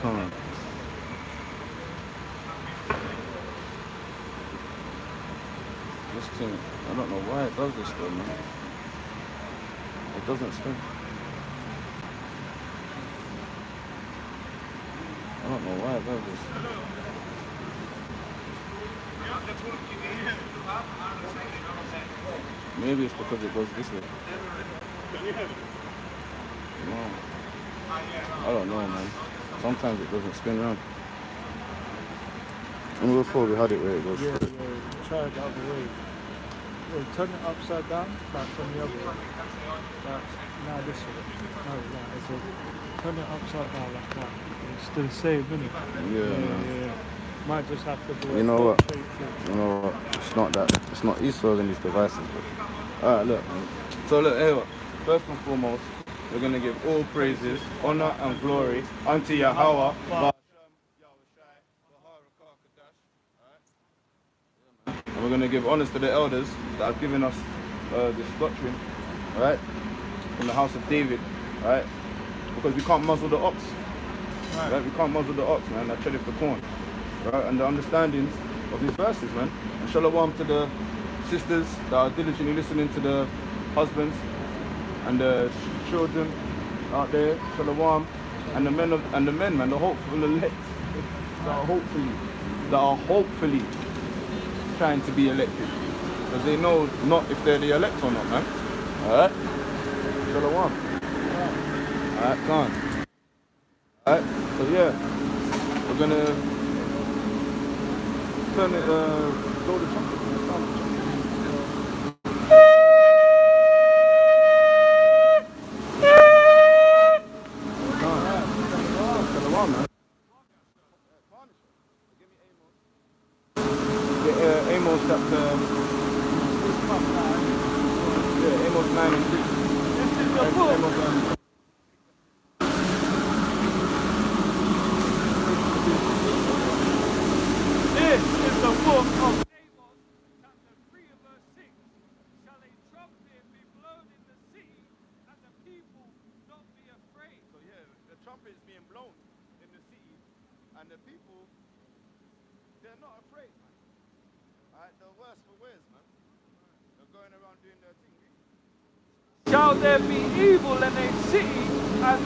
Come on. This thing, I don't know why it does this though, man. It doesn't spin. I don't know why it does this. Maybe it's because it goes this way. No. I don't know, man. Sometimes it doesn't spin around. And before we had it where it goes Yeah, straight. yeah, try it the other way. Yeah, turn it upside down, like from the other way. Like, now this way. No, it's a, turn it upside down like that. It's still the same, isn't it? Yeah. Might just have to do You know what? straight thing. You know what? It's not that. It's not Esau's in these devices. But... Alright, look. Man. So look, hey, what? First and foremost, we're gonna give all praises, honor, and glory unto Yahweh. And we're going to give honors to the elders that have given us this doctrine, right, from the house of David, right, because we can't muzzle the ox, right, we can't muzzle the ox, man, that treadeth the corn, right, and the understandings of these verses, man. And shalom to the sisters that are diligently listening to the husbands and the children out there, shalom, and the men, man, the hopeful elect that are hopefully trying to be elected, because they know not if they're the elect or not, man. Alright? Shalom. Alright, come on. Alright, so yeah, we're gonna turn it, blow the trumpet. Sound the trumpet. Shalom, man. Amos chapter, Amos 9 and 6. This is the book. Amos, This is the book of Amos, chapter 3 and verse 6. Shall a trumpet be blown in the city, and the people not be afraid? So yeah, the trumpet is being blown in the city, and the people, they're not afraid, man. Alright, the worst for wears, man. They're going around doing their thing. Shall there be evil in a city, and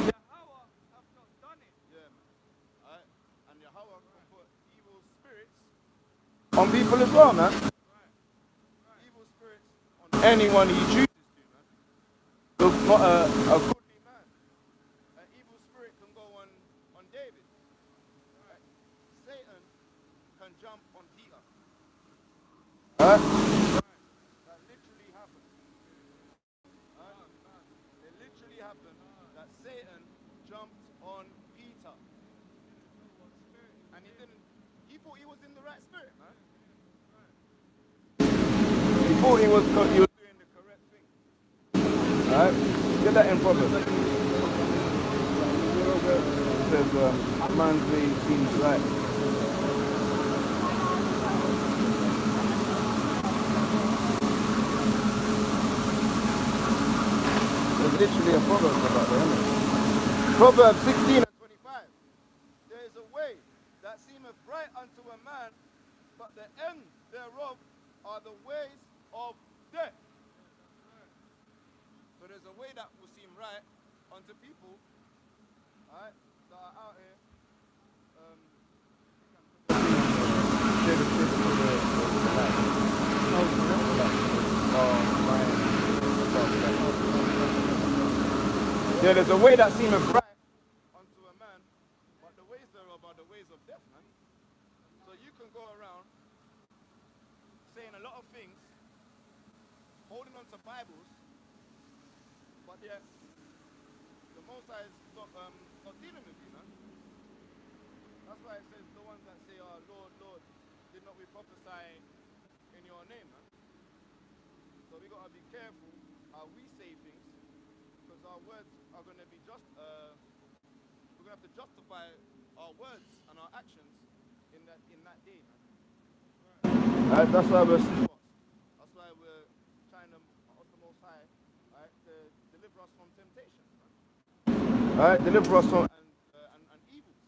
Yahweh have not done it? Yeah, man. Alright, and Yahweh can put evil spirits on people as well, man. Evil spirits on anyone he chooses to, man. Look, not a goodly man. An evil spirit can go on David. Right? Satan can jump on Peter. Alright? That literally happened. It literally happened that Satan jumped on Peter. And he thought he was in the right spirit, man. He thought he was doing the correct thing. Alright? Get that in Proverbs. It says, a man's way seems right. There's literally a proverb about that, isn't it? Proverbs 16 and 25. There is a way that seemeth right unto a man, but the end thereof are the ways of death. So there's a way that will seem right unto people, alright, that are out here. Yeah, there's a way that seemeth right unto a man, but the ways thereof are the ways of death, man. So you can go around saying a lot of things, holding on to Bibles, but yet the Most High is not dealing with you, man. That's why it says the ones that say, "Oh Lord, Lord, did not we prophesy in your name, man?" So we gotta be careful how we say things, because our words are gonna be we're gonna have to justify our words and our actions in that day, man. Right, that's why we're trying to ask the Most High, right, to deliver us from temptation, man. Right, deliver us from and evils.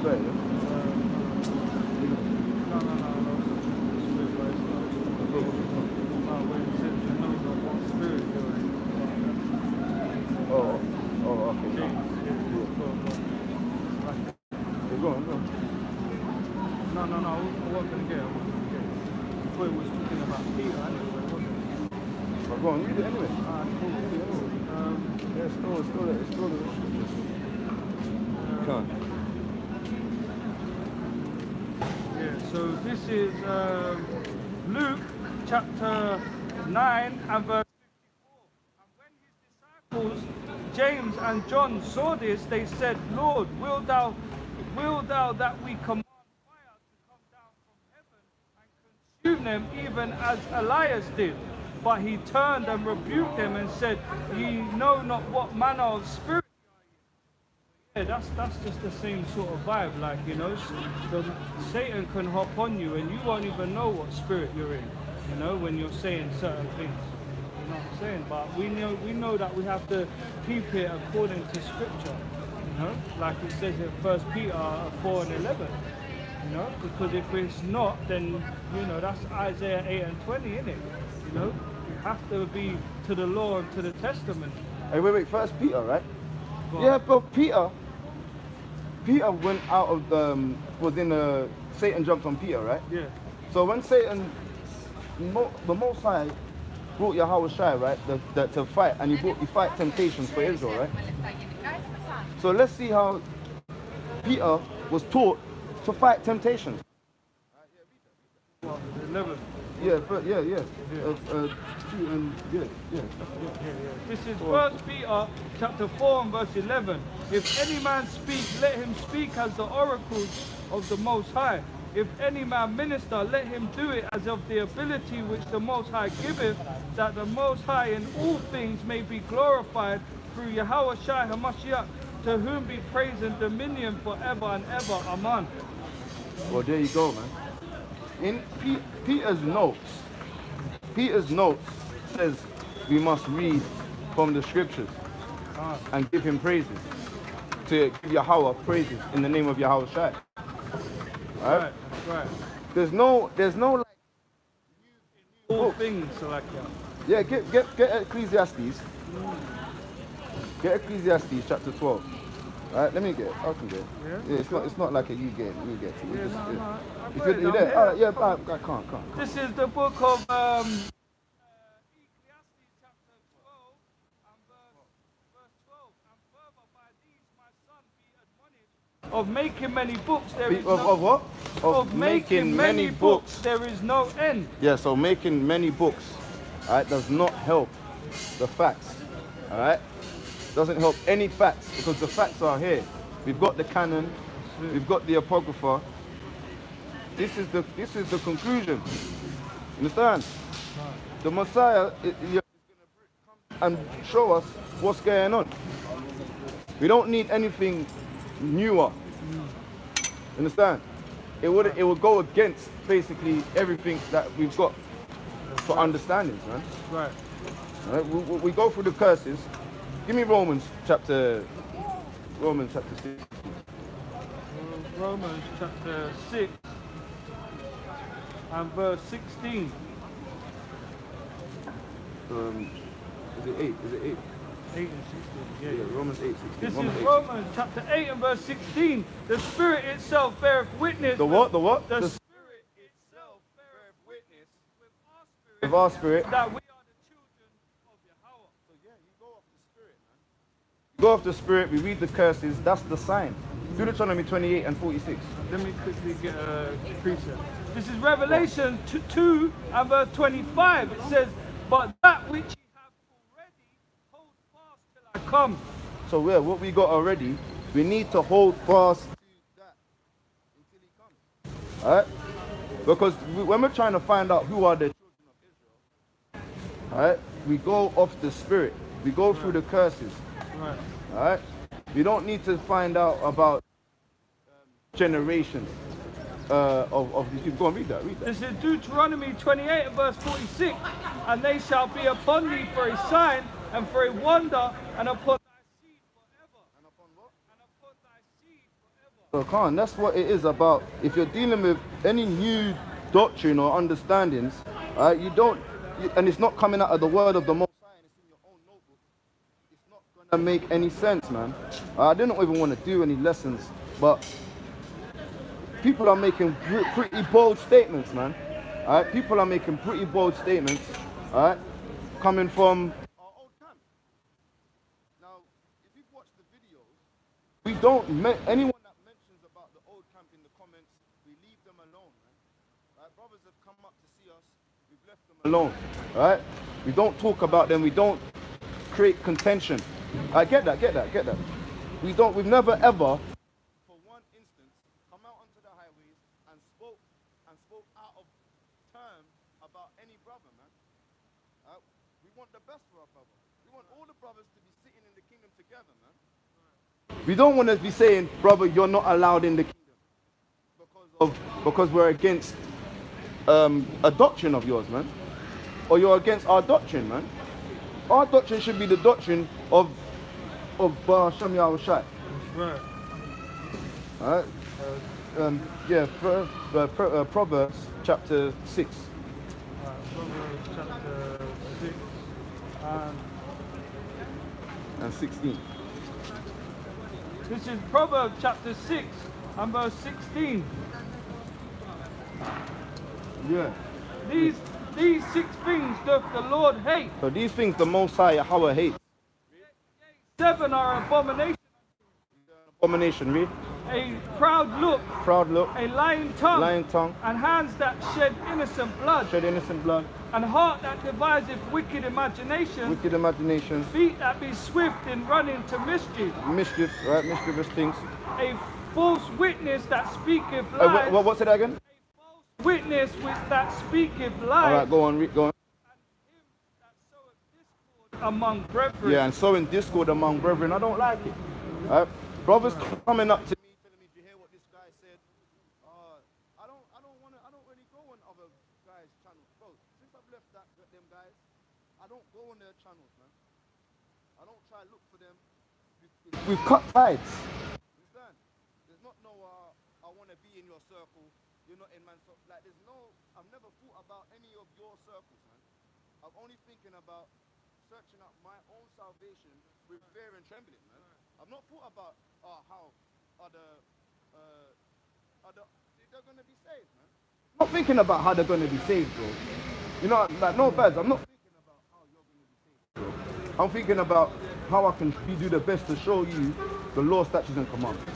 better. No. When he says you know not what spirit you're in. Oh, okay. James, You're going, go. No, I wasn't going to get it. I thought it was talking about Peter anyway, wasn't it? But go on, read it anyway. Cool. Yeah, it's still the scriptures. Can't. Yeah, so this is Luke chapter 9 and verse 54. And when his disciples, James and John, saw this, they said, Lord, will thou that we command fire to come down from heaven and consume them even as Elias did? But he turned and rebuked them and said, Ye know not what manner of spirit. Yeah, that's just the same sort of vibe, like, you know, Satan can hop on you and you won't even know what spirit you're in, you know, when you're saying certain things. You know what I'm saying? But we know that we have to keep it according to scripture, you know, like it says in 1 Peter 4 and 11, you know, because if it's not, then, you know, that's Isaiah 8 and 20, isn't it? You know, you have to be to the law and to the testament. Hey, wait, First Peter, right? But, Yeah, but Peter went out of Satan jumped on Peter, right? yeah. So when Satan, the Most High, brought Yahweh Shai, right, to fight, and he fight temptations for Israel, right? So let's see how Peter was taught to fight temptations. What, 11? Yeah. This is 1 Peter chapter 4 and verse 11. If any man speak, let him speak as the oracles of the Most High. If any man minister, let him do it as of the ability which the Most High giveth, that the Most High in all things may be glorified through Yahweh Shai HaMashiach, to whom be praise and dominion forever and ever. Amen. Well, there you go, man. In Peter's notes says we must read from the scriptures and give him praises, to give Yahweh praises in the name of Yahweh Shai. Right. There's no like All things like that. yeah. Get Ecclesiastes. Get Ecclesiastes chapter 12. Right, let me get it. I can get it. Yeah? It's not like a you get it. Yeah, no. If you're there, all right, yeah, I can't. This is the book of Ecclesiastes chapter 12 and verse 12. And further, by these my son be admonished of making many books. Of what? Of making many books. There is no end. Yeah, so making many books, all right, does not help the facts. All right, doesn't help any facts, because the facts are here. We've got the canon, we've got the apocrypha. This is the conclusion. Understand? The Messiah is going to come and show us what's going on. We don't need anything newer. Understand? It would go against basically everything that we've got for understandings, man. Right. All right? We go through the curses. Give me Romans chapter 6. Romans chapter 6 and verse 16. Is it 8? 8 and 16. Yeah, Romans 8, 16. This Romans is 8. Romans chapter 8 and verse 16. The Spirit itself beareth witness. The what? The what? The Spirit itself beareth witness With our spirit. that we are the children of Yahweh. So yeah, you go off the spirit, man. Go off the spirit, we read the curses, that's the sign. Deuteronomy 28 and 46. Let me quickly get a precept. This is Revelation 2 and verse 25. It says, but that which ye have already, hold fast till I come. So yeah, what we got already, we need to hold fast to that until he comes. Alright? Because when we're trying to find out who are the children of Israel, alright, we go off the spirit. We go through the curses. Right. Alright? We don't need to find out about generations of these people. Go and read that. This is Deuteronomy 28 and verse 46. And they shall be upon thee for a sign and for a wonder, and upon thy seed forever. And upon what? And upon thy seed forever. So Khan, that's what it is about. If you're dealing with any new doctrine or understandings, you don't, and it's not coming out of the word of the Most High, and it's in your own notebook, it's not gonna make any sense, man. I didn't even want to do any lessons, but people are making pretty bold statements, man. All right, people are making pretty bold statements, all right, coming from our old camp. Now, if you've watched the videos, we don't anyone that mentions about the old camp in the comments, we leave them alone, man. Right? Brothers have come up to see us, we've left them alone, right? We don't talk about them, we don't create contention. I get that. We've never ever, for one instance, come out onto the highways and spoke out of term about any brother, man. We want the best for our brother. We want all the brothers to be sitting in the kingdom together, man. We don't want to be saying, brother, you're not allowed in the kingdom because we're against a doctrine of yours, man, or you're against our doctrine, man. Our doctrine should be the doctrine of Bar Hashem Yahweh Shai. Right. All right. Proverbs chapter 6. Proverbs chapter 6 and 16. This is Proverbs chapter 6 and verse 16. Yeah. These 6 things doth the Lord hate. So these things the Most High Yahweh hates. 7 are abomination. Abomination, read. A proud look, a lying tongue, and hands that shed innocent blood, and heart that deviseth wicked imaginations, feet that be swift in running to mischief, right, mischievous things, a false witness that speaketh lies. What's it again? A false witness that speaketh lies. All right, go on. And him that soweth discord among brethren. Yeah, and sowing discord among brethren, I don't like it. All right? Brothers coming up to me, telling me, "Do you hear what this guy said?" I don't really go on other guys' channels, bro. Since I've left them guys, I don't go on their channels, man. I don't try to look for them. We've cut ties. Understand? There's not no, I want to be in your circle. You're not in my circle. Like, there's no. I've never thought about any of your circles, man. I'm only thinking about searching out my own salvation with fear and trembling, man. I've not thought about how they're going to be saved, man. I'm not thinking about how they're going to be saved, bro. You know, like, no bad. I'm not thinking about how you're going to be saved, bro. I'm thinking about how I can do the best to show you the law, statutes, and commandments.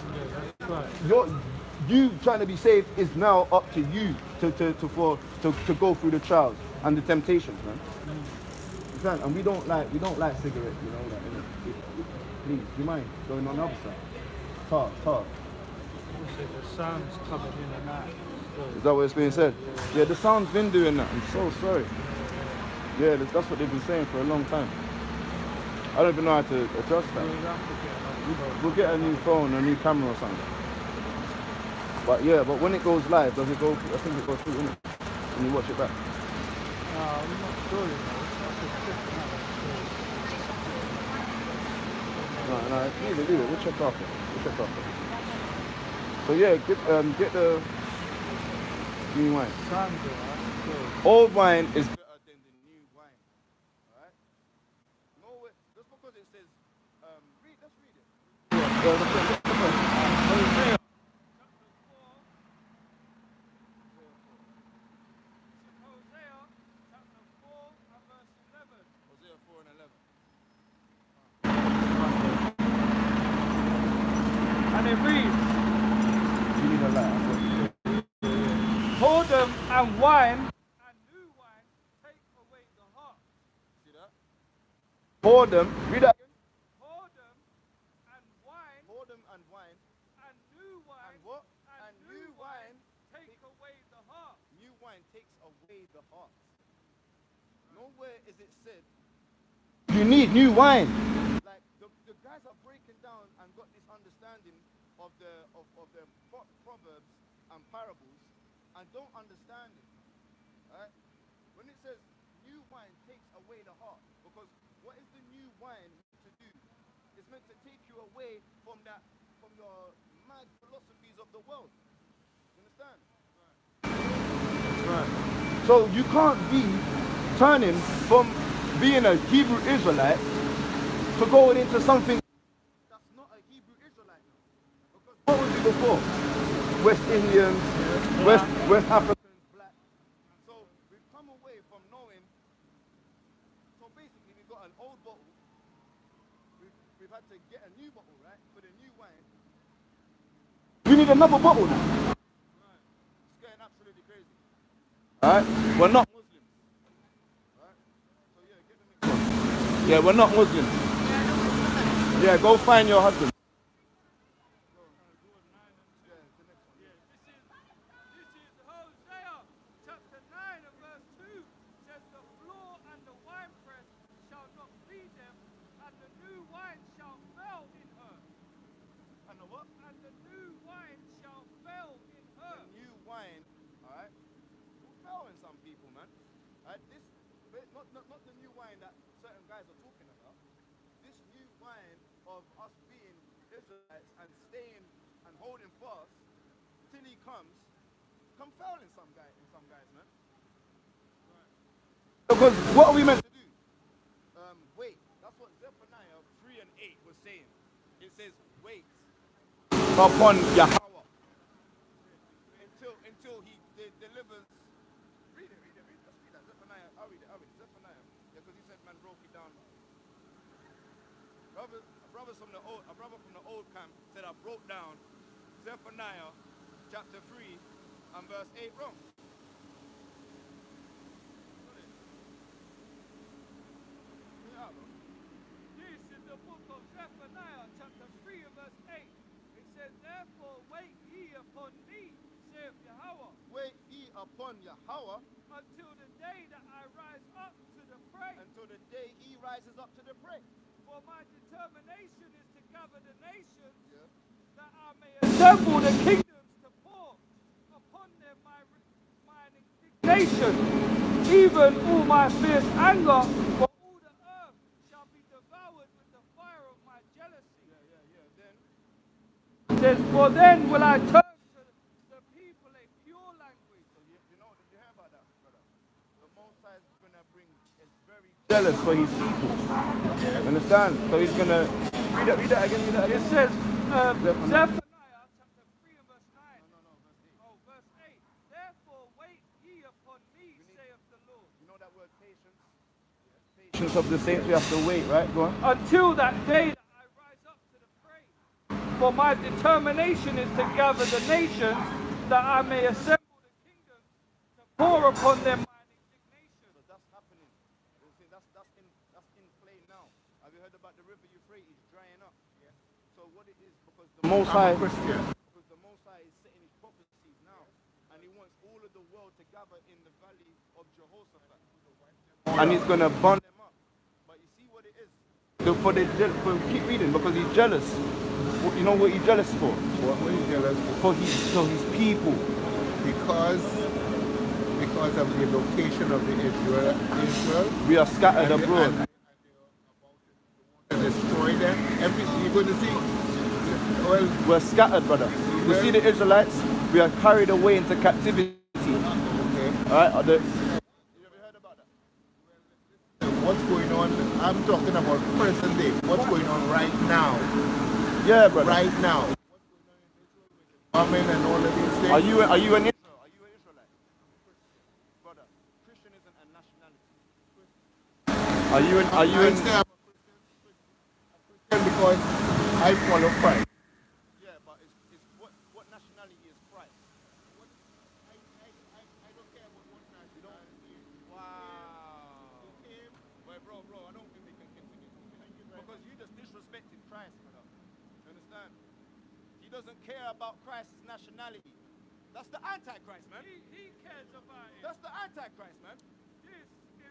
You trying to be saved is now up to you to go through the trials and the temptations, man. And we don't like cigarettes, you know. Like, please, do you mind going on the other side? Talk. The sound's coming in and out. Is that what it's being said? Yeah, the sound's been doing that. I'm so sorry. Yeah, that's what they've been saying for a long time. I don't even know how to adjust that. We'll get a new phone, a new camera or something. But yeah, but when it goes live, does it go? I think it goes through, innit? When you watch it back. I'm not sure, you know. No, leave it. We'll check after. So yeah, get the new wine. Old wine is better than the new wine. Alright? No way. Just because it says, let's read it. Hosea. Chapter 4 and verse 11. Hosea 4 and 11. And it reads, You need a light. whoredom and wine and new wine take away the heart. See that? Whoredom. Read that again. Whoredom and wine and new wine And what? and new wine take away the heart. New wine takes away the heart. Nowhere is it said you need new wine. Like the guys are breaking down and got this understanding of the proverbs and parables and don't understand it. Right? When it says new wine takes away the heart, because what is the new wine meant to do? It's meant to take you away from your mad philosophies of the world. You understand? That's right. So you can't be turning from being a Hebrew Israelite to going into something that's not a Hebrew Israelite now. Because what was it before? West Indians, West Africans, black. So we've come away from knowing. So basically we've got an old bottle. We've had to get a new bottle, right? For the new wine. We need another bottle now. It's getting absolutely crazy. Alright? We're not Muslims. Alright? So yeah, get the next one. Yeah, we're not Muslims. Yeah, go find your husband. This is Hosea chapter 9 and verse 2. Says the floor and the winepress shall not feed them, and the new wine shall fail in her. And the what? And the new wine shall fail in her. The new wine, alright? Will fail in some people, man. Alright, this not the new wine that certain guys are talking about. This new wine of us being Israelites and staying and holding fast till he comes, come fail in some guys, man. Right. Because what are we meant to do? Wait. That's what Zephaniah 3 and 8 was saying. It says, wait upon Yahweh until he delivers. Read it. Let's read that. Zephaniah. I'll read it. Zephaniah. Yeah, because he said man broke it down. A brother from the old camp said I broke down Zephaniah chapter 3 and verse 8 wrong. Yeah, bro. This is the book of Zephaniah chapter 3 and verse 8. It says, therefore wait ye upon me, saith Yahweh. Wait ye upon Yahweh until the day that I rise up to the prey. Until the day he rises up to the prey. For my determination is to gather the nations, that I may assemble the kingdoms to pour upon them mine indignation, even all my fierce anger, for all the earth shall be devoured with the fire of my jealousy. Then, for then will I turn to the people a pure language. So you hear about that, brother? The Most High is going to bring is very jealous for his people. Understand? So he's going to read that again. It says Zephaniah chapter 3 and verse 9. No, verse 8. Oh, verse 8. Therefore wait ye upon me, saith the Lord. You know that word patience? Patience of the saints, we have to wait, right? Go on. Until that day that I rise up to the prey. For my determination is to gather the nations, that I may assemble the kingdoms, to pour upon them mine indignation. So that's happening. You see, that's in play now. Have you heard about the river Euphrates drying up? Yeah. So what it is, because the Most High is setting his prophecies now, and he wants all of the world to gather in the valley of Jehoshaphat, and he's gonna burn them up. But you see what it is. Keep reading, because he's jealous. You know what he's jealous for? What were you jealous for? For his people. Because of the location of the Israel. We are scattered abroad. And destroy them. Everything you're going to see. Well, we're scattered, brother. You see the Israelites? We are carried away into captivity. Okay. Alright? You ever heard about that? What's going on? I'm talking about present day. What's going on right now? Yeah, brother. Right now. Amen and all of these things. Are you an Israelite? Brother, Christian isn't a nationality. Are you I'm a Christian because I follow Christ. Yeah, but it's what nationality is Christ? I don't care about what nationality. Wow. Wait, bro, I don't think we can continue talking. Because you just disrespected Christ, brother. You understand? He doesn't care about Christ's nationality. That's the Antichrist, man. He cares about it. That's the Antichrist, man.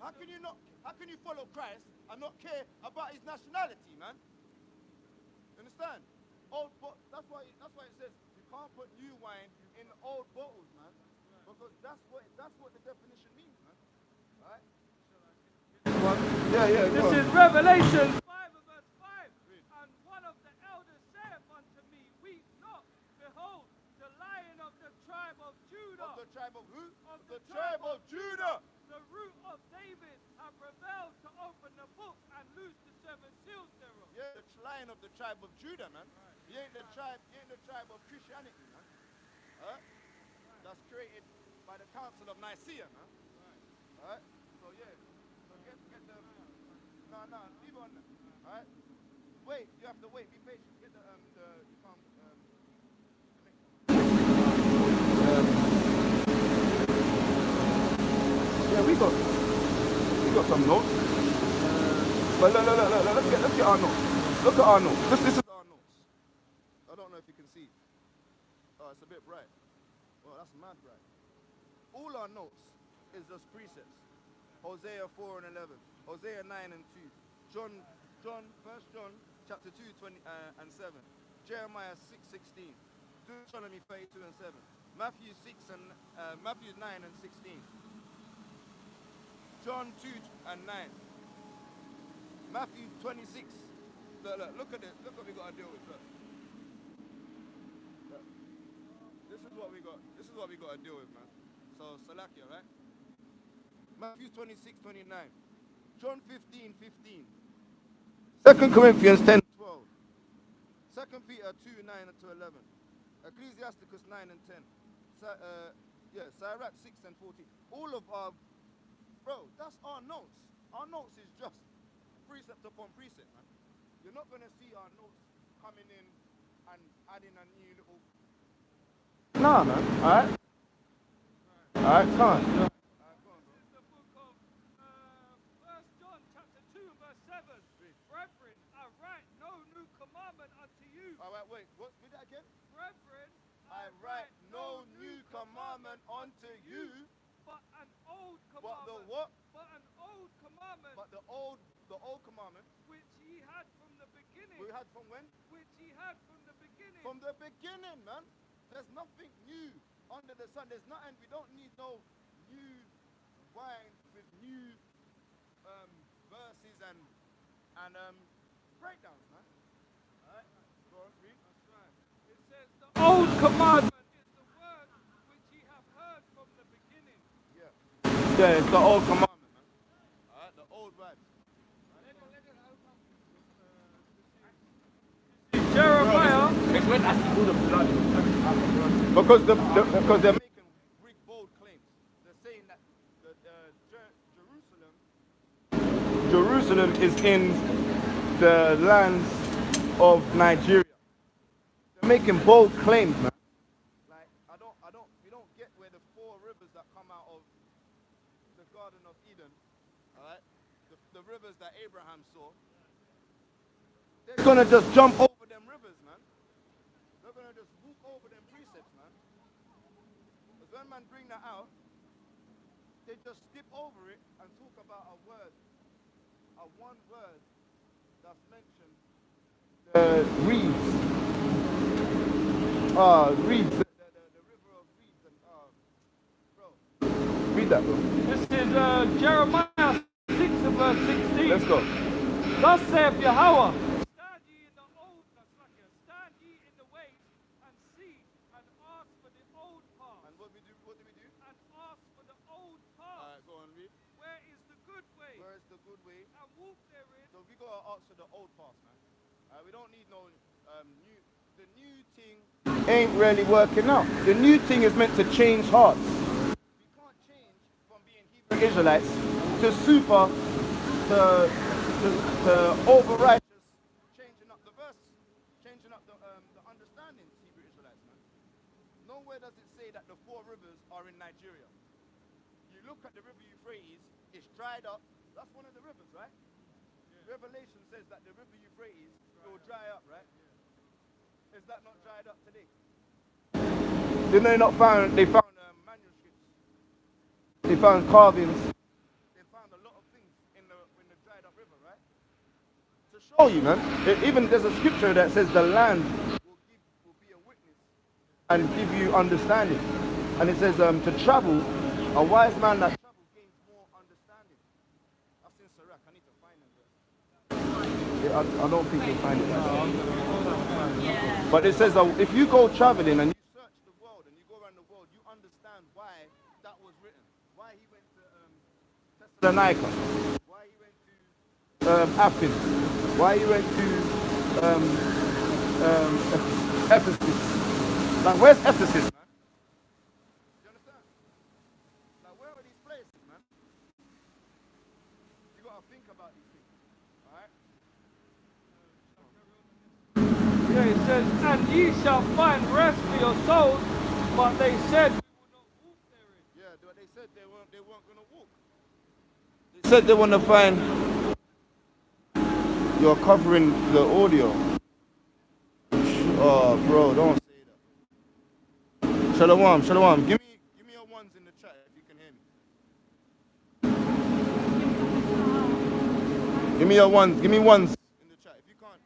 How can you follow Christ and not care about his nationality, man? Understand? That's why it says you can't put new wine in old bottles, man. Because that's what the definition means, man. Right? Yeah. This is Revelation 5 and verse 5. And one of the elders saith unto me, weep not. tribe of who? Of The tribe of Judah. The root of David have prevailed to open the book and loose the 7 seals thereof. Yeah, the line of the tribe of Judah, man. You ain't the tribe of Christianity, man. That's created by the Council of Nicaea, man. Alright? So yeah. So get the no, leave it on there. Alright? Wait, you have to wait, be patient. Get the you can't yeah, we got some notes. But look, let's get our notes. Look at our notes. This is our notes. I don't know if you can see. Oh, it's a bit bright. Well, that's mad bright. All our notes is just precepts. Hosea 4 and 11. Hosea 9 and 2. 1 John chapter 2 and 7. Jeremiah 6:16. Deuteronomy 32 and 7. Matthew 9 and 16. John 2 and 9. Matthew 26. Look at it. Look what we got to deal with. Look. This is what we got. This is what we got to deal with, man. So Salakia, right? Matthew 26:29. John 15:15. 2 Corinthians 10:12. 2 Peter 2:9 to 11. Ecclesiasticus 9 and 10. Sirach 6 and 14. All of our, bro, that's our notes. Our notes is just precept upon precept, man. You're not going to see our notes coming in and adding a new little... Nah, man. Alright? Alright, come on. This is the book of 1 John chapter 2 verse 7. Brethren, I write no new commandment unto you. Alright, wait. What? Read that again? Brethren, I write no new commandment unto you, but an old but commandment. the what? But an old commandment. But the old commandment. Which ye had from the beginning. We had from when? Which ye had from the beginning. From the beginning, man. There's nothing new under the sun. There's nothing. We don't need no new wine with new verses and breakdowns, man. Alright, go on, read. That's right. It says the old commandment is the word which ye have heard from the beginning. Yeah, it's the old commandment, man. Alright, the old vibes. Jeremiah. Because they're making big bold claims. They're saying that Jerusalem is in the lands of Nigeria. They're making bold claims, man. Like we don't get where the 4 rivers that come out of the Garden of Eden, alright? The rivers that Abraham saw. They're gonna just jump over them rivers, man. They're gonna just walk over them precepts, man. Because when man bring that out, they just skip over it and talk about a one word that's mentioned. Reeds. Reeds. The river of reeds and bro. Read that, bro. This is Jeremiah 6 and verse 16. Let's go. Thus saith Yahweh, stand ye in the stand ye in the ways and see and ask for the old path. And what do we do? And ask for the old path. Alright, go on, read. Where is the good way? Where is the good way? And walk therein. So we gotta ask for the old path, man. We don't need no new. The new thing ain't really working out. The new thing is meant to change hearts. We can't change from being Hebrew Israelites to over righteous, changing up the verse, changing up the understanding, Hebrew Israelites, man. Nowhere does it say that the 4 rivers are in Nigeria. You look at the river Euphrates, it's dried up. That's one of the rivers, right? Yeah. Revelation says that the river Euphrates will dry up, right? Yeah. Is that not dried up today? Didn't they not found? They found manuscripts. They found carvings. They found a lot of things in the dried up river, right? To show you, man. Even there's a scripture that says the land will be a witness and give you understanding. And it says to travel, a wise man that travels gains more understanding. That's in Sirach. I need to find it. Yeah, I don't think you'll find it. But it says if you go traveling and you search the world and you go around the world, you understand why that was written. Why he went to Thessalonica. Why he went to Athens. Why he went to Ephesus. Like, where's Ephesus, man? Do you understand? Like, where are these places, man? You gotta think about these things. Alright? Yeah, it says, and ye shall find rest for your souls, but they said we will not walk therein. Yeah, they said they weren't gonna walk. They said they want to find. You're covering the audio. Oh, bro, don't say that. Shalom, shalom. Give me your ones in the chat if you can hear me. Give me your ones. Give me ones in the chat if you can't.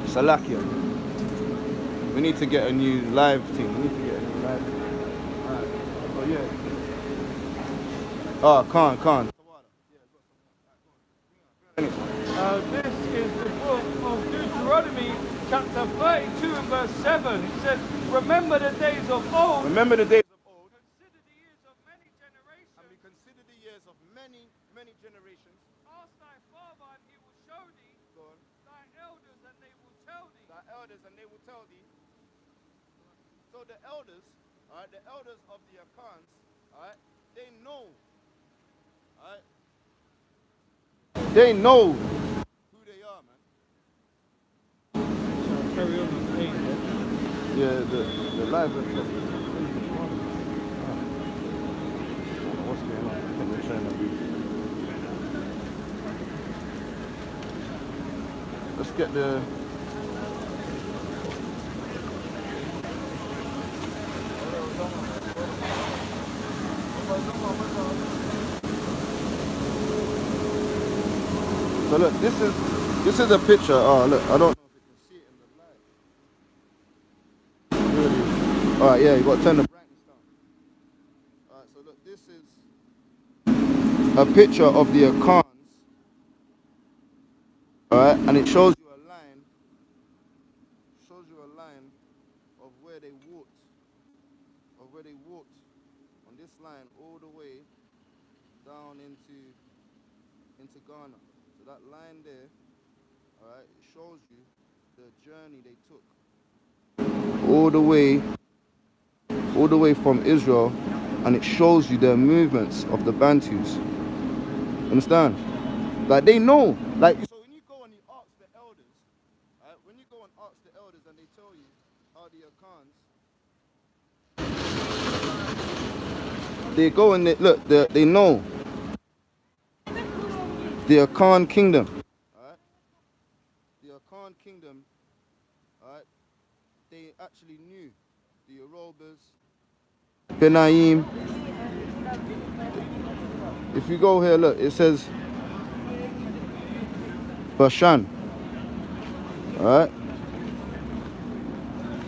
Salakia. We need to get a new live thing. We need to get a new live thing. Alright. Oh yeah. Oh, Khan. This is the book of Deuteronomy, chapter 32 and verse 7. It says, remember the days of old. Remember the days of old. Consider the years of many generations. And we consider the years of many generations. Ask thy father, and he will show thee. Go on. Thy elders, and they will tell thee. Thy elders, and they will tell thee. So the elders, alright, the elders of the Akans, alright, they know. Alright? They know who they are, man. Carry on with 8, yeah? Yeah, the live webcast. What's going on? I think we're trying to read. Let's get the. So look, this is a picture. Oh look, I don't know if you can see it in the light. Really? Alright, yeah, you gotta turn the brightness down. Alright, so look, this is a picture of the Akans. Alright, and it shows you a line. Of where they walked. On this line all the way down into Ghana. So that line there, alright, it shows you the journey they took. All the way from Israel, and it shows you the movements of the Bantus. Understand? Like, they know. Like, so when you go and you ask the elders, right, and they tell you how the Akans, they go and they know the Akan kingdom. Alright? The Akan kingdom, alright, they actually knew the Yorubas, Benaim. If you go here, look, it says Bashan. Alright?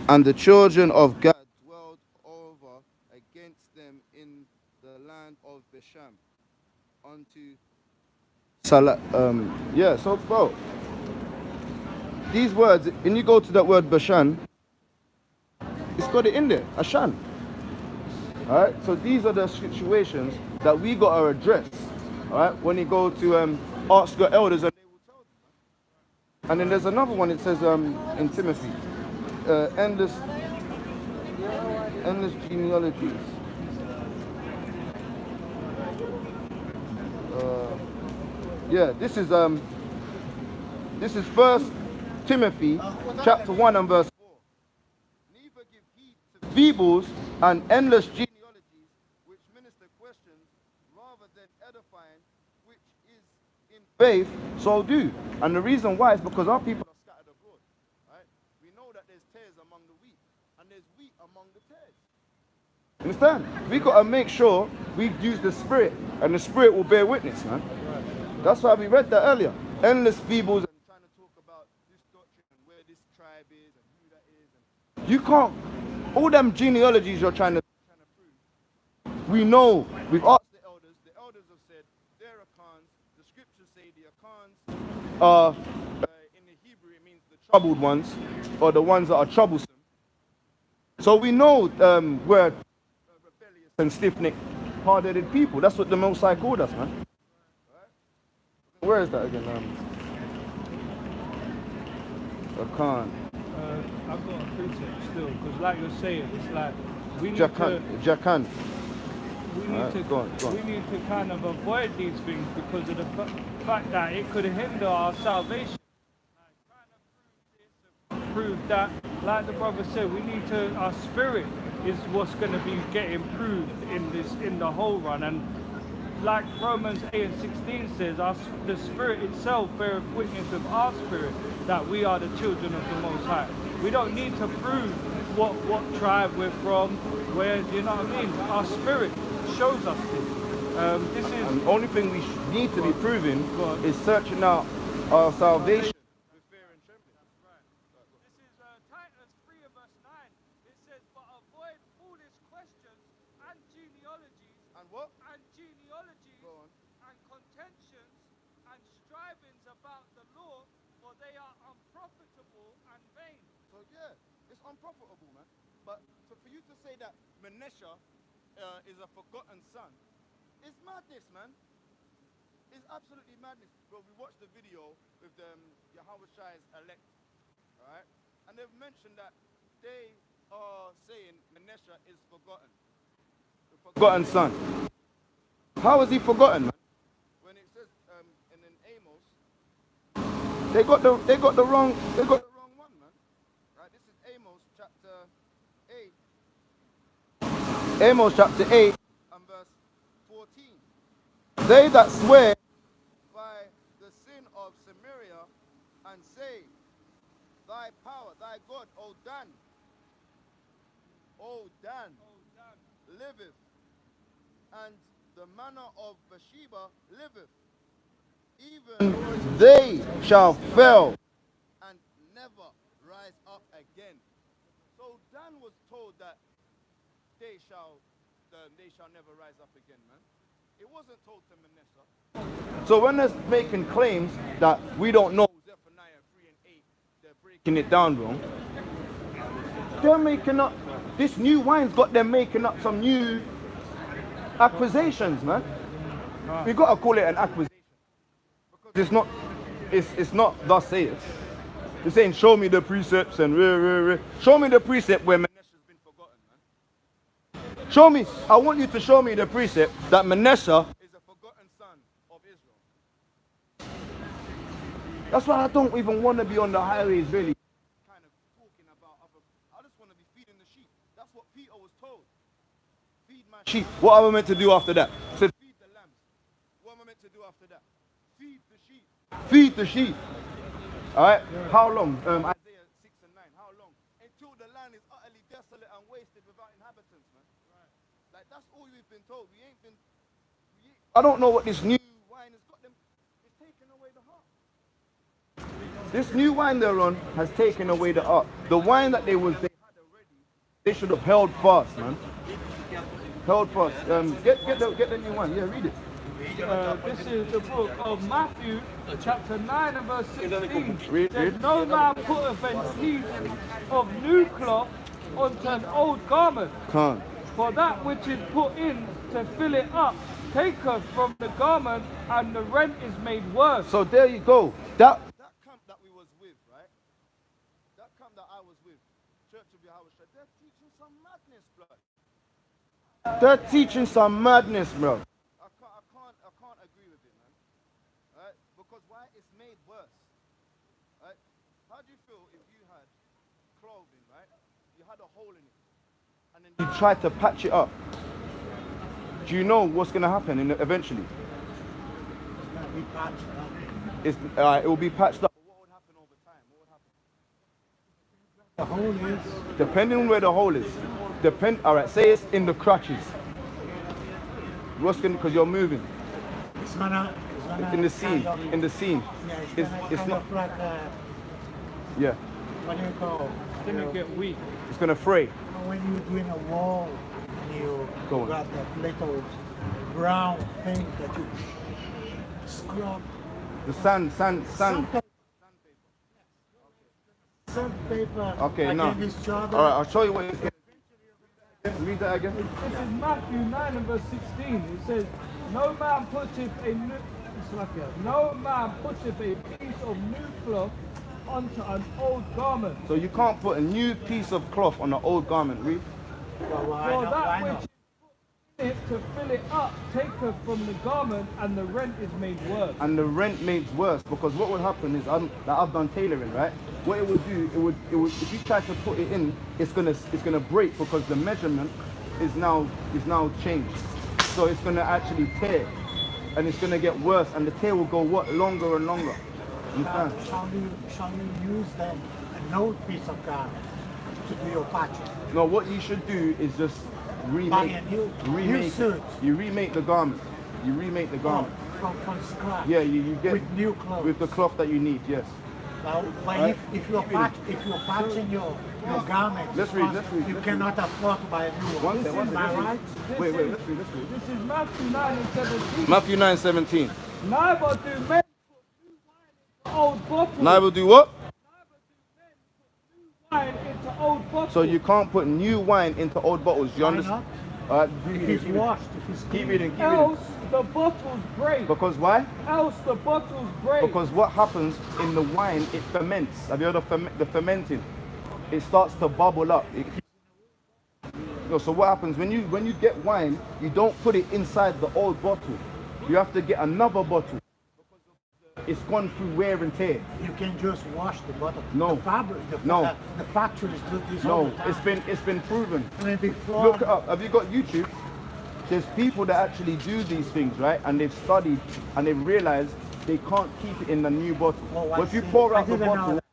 And the children of Gad dwelled over against them in the land of Bashan unto yeah, so bro, these words, when you go to that word Bashan, it's got it in there, Ashan. Alright, so these are the situations that we got to address. Alright, when you go to ask your elders, and they will tell you. And then there's another one, it says in Timothy, endless genealogies. Yeah, this is 1 Timothy chapter 1 and verse 4. Neither give heed to feebles and endless genealogies which minister questions rather than edifying, which is in faith, so do. And the reason why is because our people are scattered abroad. Right? We know that there's tares among the wheat, and there's wheat among the tares. Understand? We got to make sure we use the Spirit, and the Spirit will bear witness, man. That's why we read that earlier. Endless feebles and trying to talk about this doctrine and where this tribe is and who that is. And you can't. All them genealogies you're trying to prove. We know. We've asked the elders. The elders have said they're Akans. The scriptures say the Akans are in the Hebrew it means the troubled ones, or the ones that are troublesome. So we know we're rebellious and stiff-necked, hard-headed people. That's what the Most High called us, man. Where is that again? I can't. I've got a precept still, because like you're saying, it's like we need Jacan. we need to go on. we need to kind of avoid these things because of the fact that it could hinder our salvation. Like trying to prove that, like the brother said, we need to, our spirit is what's going to be getting proved in the whole run. And like Romans 8 and 16 says, the spirit itself beareth witness with our spirit that we are the children of the Most High. We don't need to prove what tribe we're from, where, you know what I mean? Our spirit shows us this. This is And the only thing we need to be proving is searching out our salvation. This is Titus 3 and verse 9. It says, but avoid foolish questions and genealogies And what? and genealogies Go on. and contentions and strivings about the law, for they are unprofitable and vain. So yeah, it's unprofitable, man. But for you to say that Manasseh is a forgotten son, it's madness, man. It's absolutely madness. Bro, we watched the video with Yahweh Shai's elect, right? And they've mentioned that they are saying Manasseh is forgotten. The forgotten son. How is he forgotten, man? When it says in Amos, they got the wrong one, man. Right? This is Amos chapter 8. Amos chapter 8 and verse 14. They that swear by the sin of Samaria and say, thy power, thy God, O Dan, liveth, and the manner of Bathsheba liveth, even they shall fail and never rise up again. So Dan was told that they shall never rise up again, man. It wasn't told to Manasseh. So when they're making claims that we don't know Zephaniah 3 and 8, they're breaking it down wrong. They're making up, this new wine's got them making up some new accusations, man. We gotta call it an accusation. Because it's not thus saith. It's saying show me the precepts and show me the precept where Manasseh's been forgotten, man. Show me, I want you to show me the precept that Manasseh is a forgotten son of Israel. That's why I don't even want to be on the highways really kind of talking about other. I just want to be feeding the sheep. That's what Peter was told. Feed my sheep. What am I meant to do after that? He said feed the lambs. What am I meant to do after that? Feed the sheep. Feed the sheep. Alright? How long? Isaiah 6 and 9. How long? Until the land is utterly desolate and wasted without inhabitants, man. Right. Like that's all we've been told. I don't know what this new wine has got them. It's taken away the heart. This new wine they're on has taken away the heart. The wine that they had already, they should have held fast, man. Held fast. Get the new wine. Yeah, read it. This is the book of Matthew, chapter 9 and verse 16. Read. Says, no man putteth a piece of new cloth onto an old garment, Can't. for that which is put in to fill it up taketh from the garment, and the rent is made worse. So there you go. That camp that we was with, right? That camp that I was with, Church of Yahweh, they're teaching some madness, bro. They're teaching some madness, bro. I can't agree with it, man. Right? Because why? It's made worse. Right? How do you feel if you had clothing, right? You had a hole in it, and then you tried to patch it up? Do you know what's going to happen eventually? It will be patched up. What would happen over time? What would happen? The hole is... Depending on where the hole is. Alright, say it's in the crutches. What's going to, because you're moving. It's gonna In the seam. In the seam. Yeah, It's not. like Yeah. what do you call? It's going to get weak. It's going to fray. When you're doing a wall, you Go on. got that little brown thing that you scrub. The sandpaper. Sandpaper Okay, now. against each other. Alright, I'll show you what it's going to do. Read that again. This is Matthew 9 and verse 16. It says, No man putteth a piece of new cloth onto an old garment. So you can't put a new piece of cloth on an old garment. Read. For that which is put in it to fill it up taketh from the garment, and the rent is made worse. And the rent makes worse, because what would happen is I've done tailoring, right? What it would do, it would if you try to put it in, it's gonna break, because the measurement is now changed. So it's gonna actually tear, and it's gonna get worse, and the tear will go longer and longer. Understand? Shall you use then an old piece of garment to do your patching? No, what you should do is just Buy a new suit. You remake the garment. You remake the garment. From scratch. Yeah, you get with new clothes. with the cloth that you need. Yes. But Right. if you're patching your garment, Let's read. you cannot afford to buy a new one. One second. Am I right? Wait. Let's read. This is Matthew 9 and 17. Matthew 9:17. Neither do men put new wine into old bottles. Neither do what? Wine into old bottles. So you can't put new wine into old bottles. You Why understand? not? Keep If it's washed, if it's clean. reading. Else the bottles break. Because why? Else the bottles break. Because what happens in the wine, it ferments. Have you heard of the fermenting? It starts to bubble up. No, so what happens when you get wine, you don't put it inside the old bottle. You have to get another bottle. It's gone through wear and tear. You can just wash the bottle. No. The fabric, No. The factories do this all No, the time. it's been proven. I mean, before, Look it up. Have you got YouTube? There's people that actually do these things, right? And they've studied and they've realized they can't keep it in the new bottle. Oh, I But if you see. pour I out the didn't know bottle, that.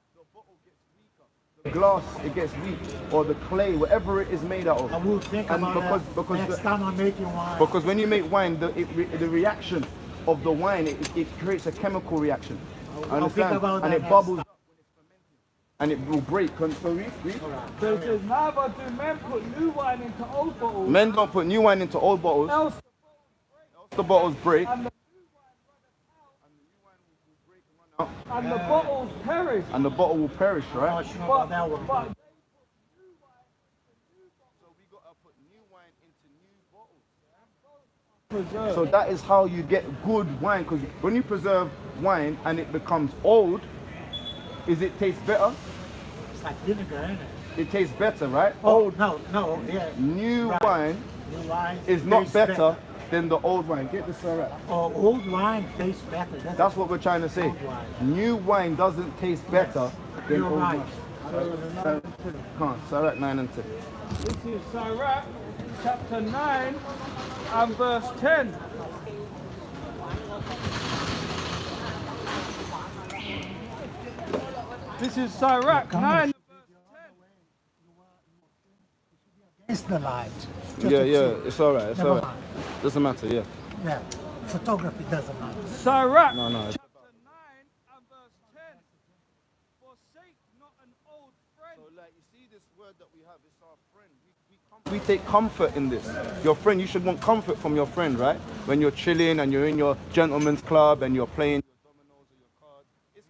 the glass, it gets weak, or the clay, whatever it is made out of. I will think And about because that next the- time I'm making wine. Because when you make wine, the reaction of the wine, it creates a chemical reaction. I'll think about and that it next bubbles time. up and it will break. So read. So it says, neither do men put new wine into old bottles. Men don't put new wine into old bottles. Else The bottles break. and the and the bottles perish. And the bottle will perish, I'm right? not sure about that one. But So we gotta put new wine into new bottles. preserve. So that is how you get good wine, because when you preserve wine and it becomes old, is it taste better? It's like vinegar, isn't it? It tastes better, right? Oh, no, yeah. New Right. wine New wine is not tastes better than the old wine. Get this right. Oh, old wine tastes better. That's what we're trying to say. Old wine. New wine doesn't taste better than You're old right. wine. Come on, Sirach 9 and 10. This is Sirach chapter 9 and verse 10. This is Sirach 9 and verse 10. It's the light. Just Yeah, to yeah, see. it's alright, it's Never alright. mind. Doesn't matter, yeah. Yeah, photography doesn't matter. Sirach No, no. chapter 9 and verse 10. Forsake not an old friend. So like you see this word that we have, it's our friend. We take comfort in this. Your friend, you should want comfort from your friend, right? When you're chilling and you're in your gentleman's club and you're playing your dominoes or your cards. It's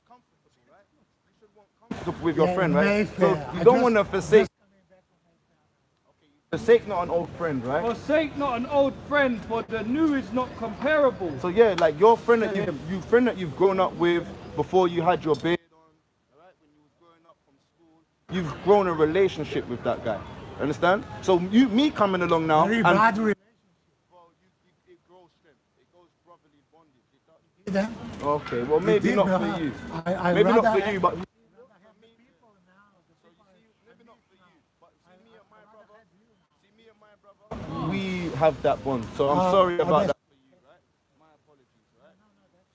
comfortable, right? You should want comfort with your Yeah, friend, right? Mayfair. So I you don't just- want to forsake. Forsake not an old friend, right? Forsake not an old friend, for the new is not comparable. So yeah, like your friend that you've grown up with before you had your beard on, alright, when you was growing up from school, you've grown a relationship with that guy. Understand? So me coming along now, Very and bad relationship. well, it grows strength. It goes brotherly bondage. Then Okay, well maybe did, not but for you. I Maybe not rather for you, but we have that bond. So I'm sorry about that for you, right? My apologies, right?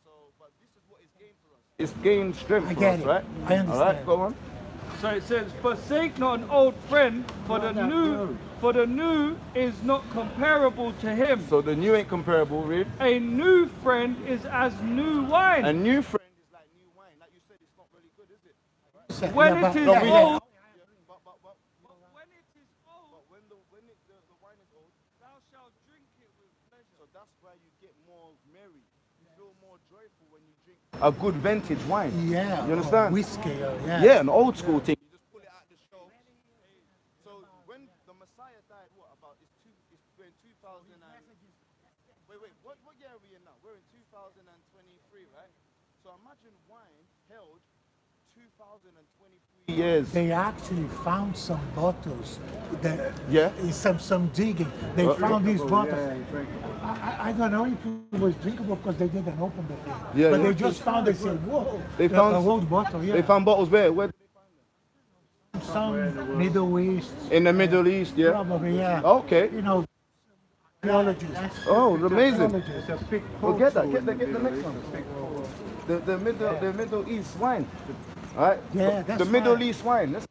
So, but this is what is gained for us. It's gained strength I for get us, it. right? I understand. All right, go on. So it says, forsake not an old friend, for the new is not comparable to him. So the new ain't comparable, read. A new friend is as new wine. A new friend is like new wine. Like you said, it's not really good, is it? when Yeah, it is but- old, But when it is old, when the wine is old, thou shalt drink it with pleasure. so that's why you get more merry. You feel more joyful when you drink a good vintage wine. Yeah. You understand? Whiskey, yeah. Yeah, an old school thing. You just pull it out the shelf. So when the Messiah died Wait. What year are we in now? We're in 2023, right? So imagine wine held 2023 years. They actually found some bottles. That, Yeah? in some digging. They found these bottles. I don't know if it was drinkable because they didn't open the thing. Yeah, but yeah. they just found it. Said, "Whoa!" They found- a old bottle. Yeah. They found bottles where? Where? Some Middle East. In the Middle East, yeah? Probably, yeah. Okay. You know, archaeologists. Oh, amazing. Archaeologists. Well, get the next one. The Middle East wine. All right? Yeah, that's the Middle right. East wine. Let's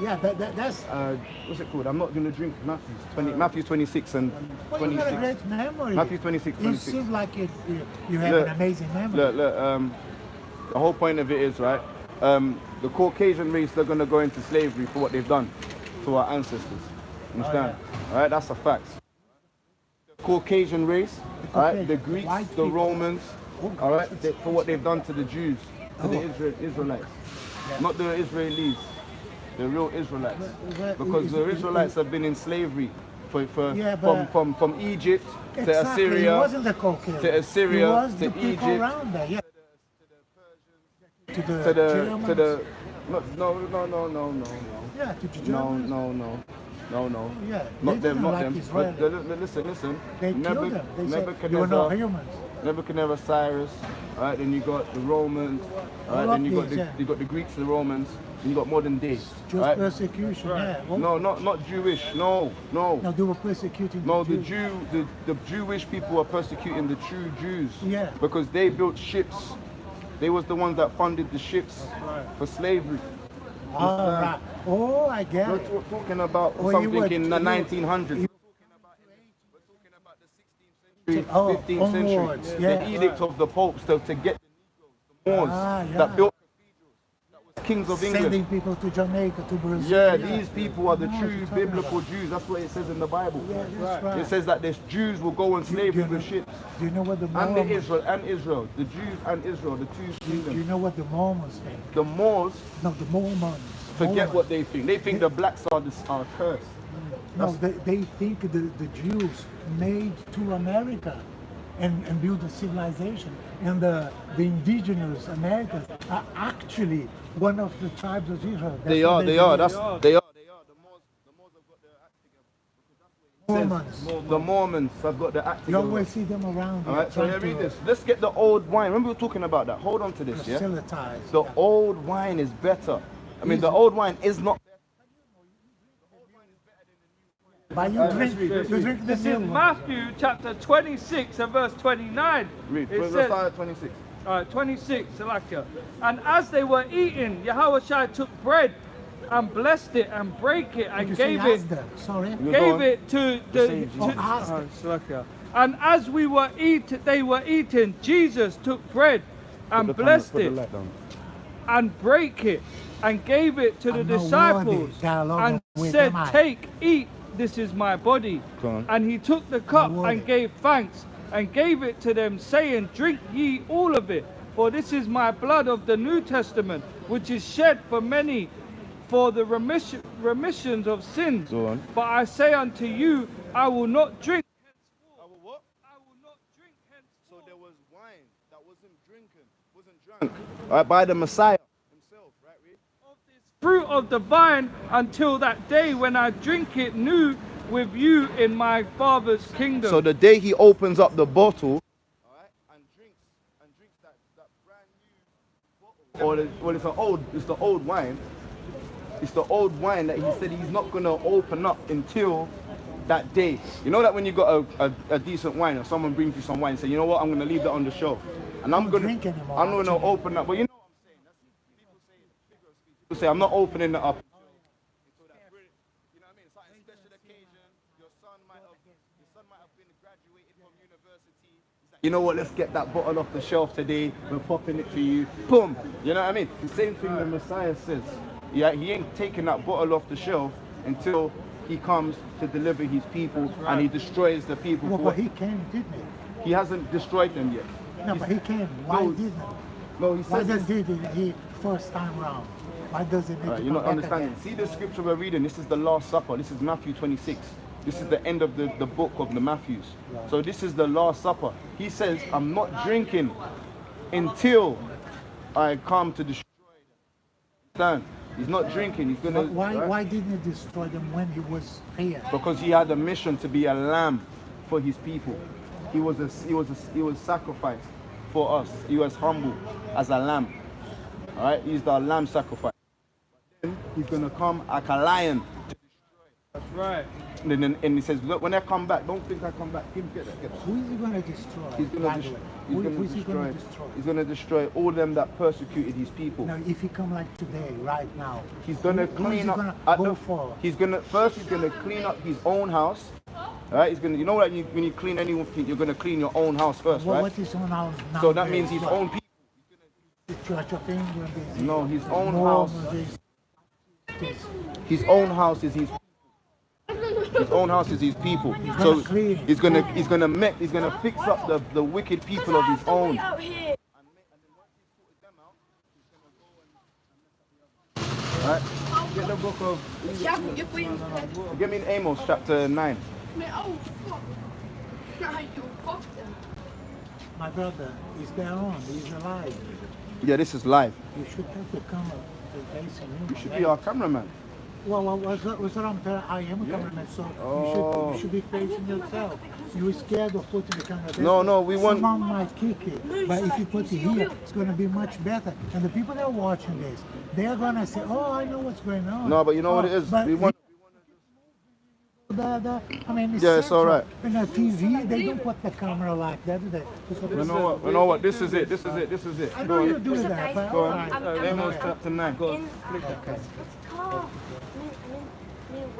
Yeah, that's. what's it called? I'm not going to drink Matthew 26 and Well, you got a 26. great memory. Matthew 26, You 26. seem like you have Look, an amazing memory. Look, the whole point of it is, right, the Caucasian race, they're going to go into slavery for what they've done to our ancestors. Understand? All right, that's a fact. Caucasian race, all right, the Greeks, White the people. Romans, all right, for what they've done to the Jews, to the Israelites. Not the Israelis, the real Israelites. Because the Israelites have been in slavery Yeah, but- from Egypt to Exactly. Assyria. It wasn't the Caucasian. to Assyria, it was to the people Egypt, around there. Yeah. To the to Germans. the no. Yeah, to the No. Yeah, Not they them, didn't not like them. Israel. But listen. They killed them. They said you were Nebuchadnezzar, not humans. Nebuchadnezzar, Cyrus. All right, then you got the Romans. All right, All then of you got these, yeah. you got the Greeks, the Romans. Then you got modern day. Just all right? persecution. Yeah. Well, No, not Jewish. No. no, they were persecuting No, the the Jews. the Jewish people are persecuting the true Jews. Yeah. Because they built ships. They was the ones that funded the ships for slavery. All right. Oh, I get We're it. talking about Oh, you something were- in the you- 1900s. you- We're talking about the 16th century, Oh, 15th century. onwards, yeah. The edict of the popes to get the Negroes, the Moors Yeah. that built cathedrals, that was kings of Sending England. people to Jamaica, to Brazil. Yeah, these people are the No, true you're talking biblical about. Jews. That's what it says in the Bible. Yeah, that's right. It says that the Jews will go on slavery you with know- ships. Do you know what the And the Mormons? Israel, the Jews and Israel, the two Do you kingdoms. know what the Mormons think? The Moors No, the Mormons. forget Mormons. what they think. They think the blacks are cursed. No, they think the Jews made to America and build a civilization. And the indigenous Americans are actually one of the tribes of Israel. That's They what are. believe. The Moors have got their act together. Mormons. The Mormons have got their act You together. always see them around. All right, so here, read this. Let's get the old wine. Remember we were talking about that. Hold on to this, yeah? Facilitize. The old wine is better. I mean, the old wine is not. But you drink the This new is one. Matthew chapter 26 and verse 29. Read. It Let's says, start at 26. 26, Salakia. And as they were eating, Yahushua took bread and blessed it and brake it and You say gave it, Asda. Sorry. You go gave on. it to the. same Oh, to- Asda. Salakia. And as they were eating, Jesus took bread and blessed it and brake it and gave it to the I'm not disciples worthy, dialogue and with said, them I. take, eat, this is my body. Go on. And he took the cup worthy. and gave thanks and gave it to them, saying, drink ye all of it, for this is my blood of the New Testament, which is shed for many for the remissions of sins. Go on. But I say unto you, I will not drink henceforth. What? I will not drink So henceforth. there was wine that wasn't drunk. All right, by the Messiah himself, right? Read. Of this fruit of the vine until that day when I drink it new with you in my Father's kingdom. So the day he opens up the bottle, all right, and drinks that brand new bottle, it's the old wine. It's the old wine that he said he's not gonna open up until that day. You know that when you got a decent wine or someone brings you some wine and say, you know what, I'm gonna leave that on the shelf, and I'm Don't gonna drink anymore, I'm gonna actually. open up. But you know what I'm saying? That's people say it, figure of speech. People say I'm not opening it up until that brilliant, you know what I mean? It's like a special occasion. Your son might have been graduated from university. He's like, you know what? Let's get that bottle off the shelf today. We're popping it for you. Boom. You know what I mean? The same thing the Messiah says. Yeah, he ain't taking that bottle off the shelf until he comes to deliver his people and he destroys the people. Well, for but what? he came, didn't he? He hasn't destroyed them yet. No, but he came. Why No, didn't? No, he Why says this. didn't he first time round? Why does it need All right, to you're come not back understanding. again? See the scripture we're reading. This is the Last Supper. This is Matthew 26. This is the end of the book of the Matthews. So this is the Last Supper. He says, I'm not drinking until I come to destroy them. Understand? He's not drinking. He's gonna. Why didn't he destroy them when he was here? Because he had a mission to be a lamb for his people. He was sacrificed for us. He was humble as a lamb. All right, he's the lamb sacrifice. But then he's gonna come like a lion. That's right. And he says, look, when I come back, don't think I come back. Get that. Who is he going to destroy? He's by gonna, the way? who is he gonna destroy? He's gonna destroy all them that persecuted his people. Now, if he come like today, right now, He's gonna who is clean he up. gonna go for? He's gonna clean up his own house. All right, he's gonna. You know what? When you clean anything, you're gonna clean your own house first, Well, right? what is on house now? So that means his own people. The Church of England is No, his own more house. this- His own house is his. His own house is his people. So gonna clean. he's gonna fix up the wicked people of his own. Right? Get the book of. Get me in Amos chapter 9. My brother is there on. He's alive. Yeah, this is live. You should have the camera facing him. You should be our cameraman. Well, was that I am a cameraman, so Oh. you should be facing yourself. You were scared of putting the camera there. No, we want. Someone might kick it, but if you put it here, it's going to be much better. And the people that are watching this, they're going to say, "Oh, I know what's going on." No, but you know what it is. But We want. I mean, Yeah, it's all right. In a TV, they don't put the camera like that, do they? You know what? This is it. I know Go you on. do that, but Go all on. right. Amos chapter 9.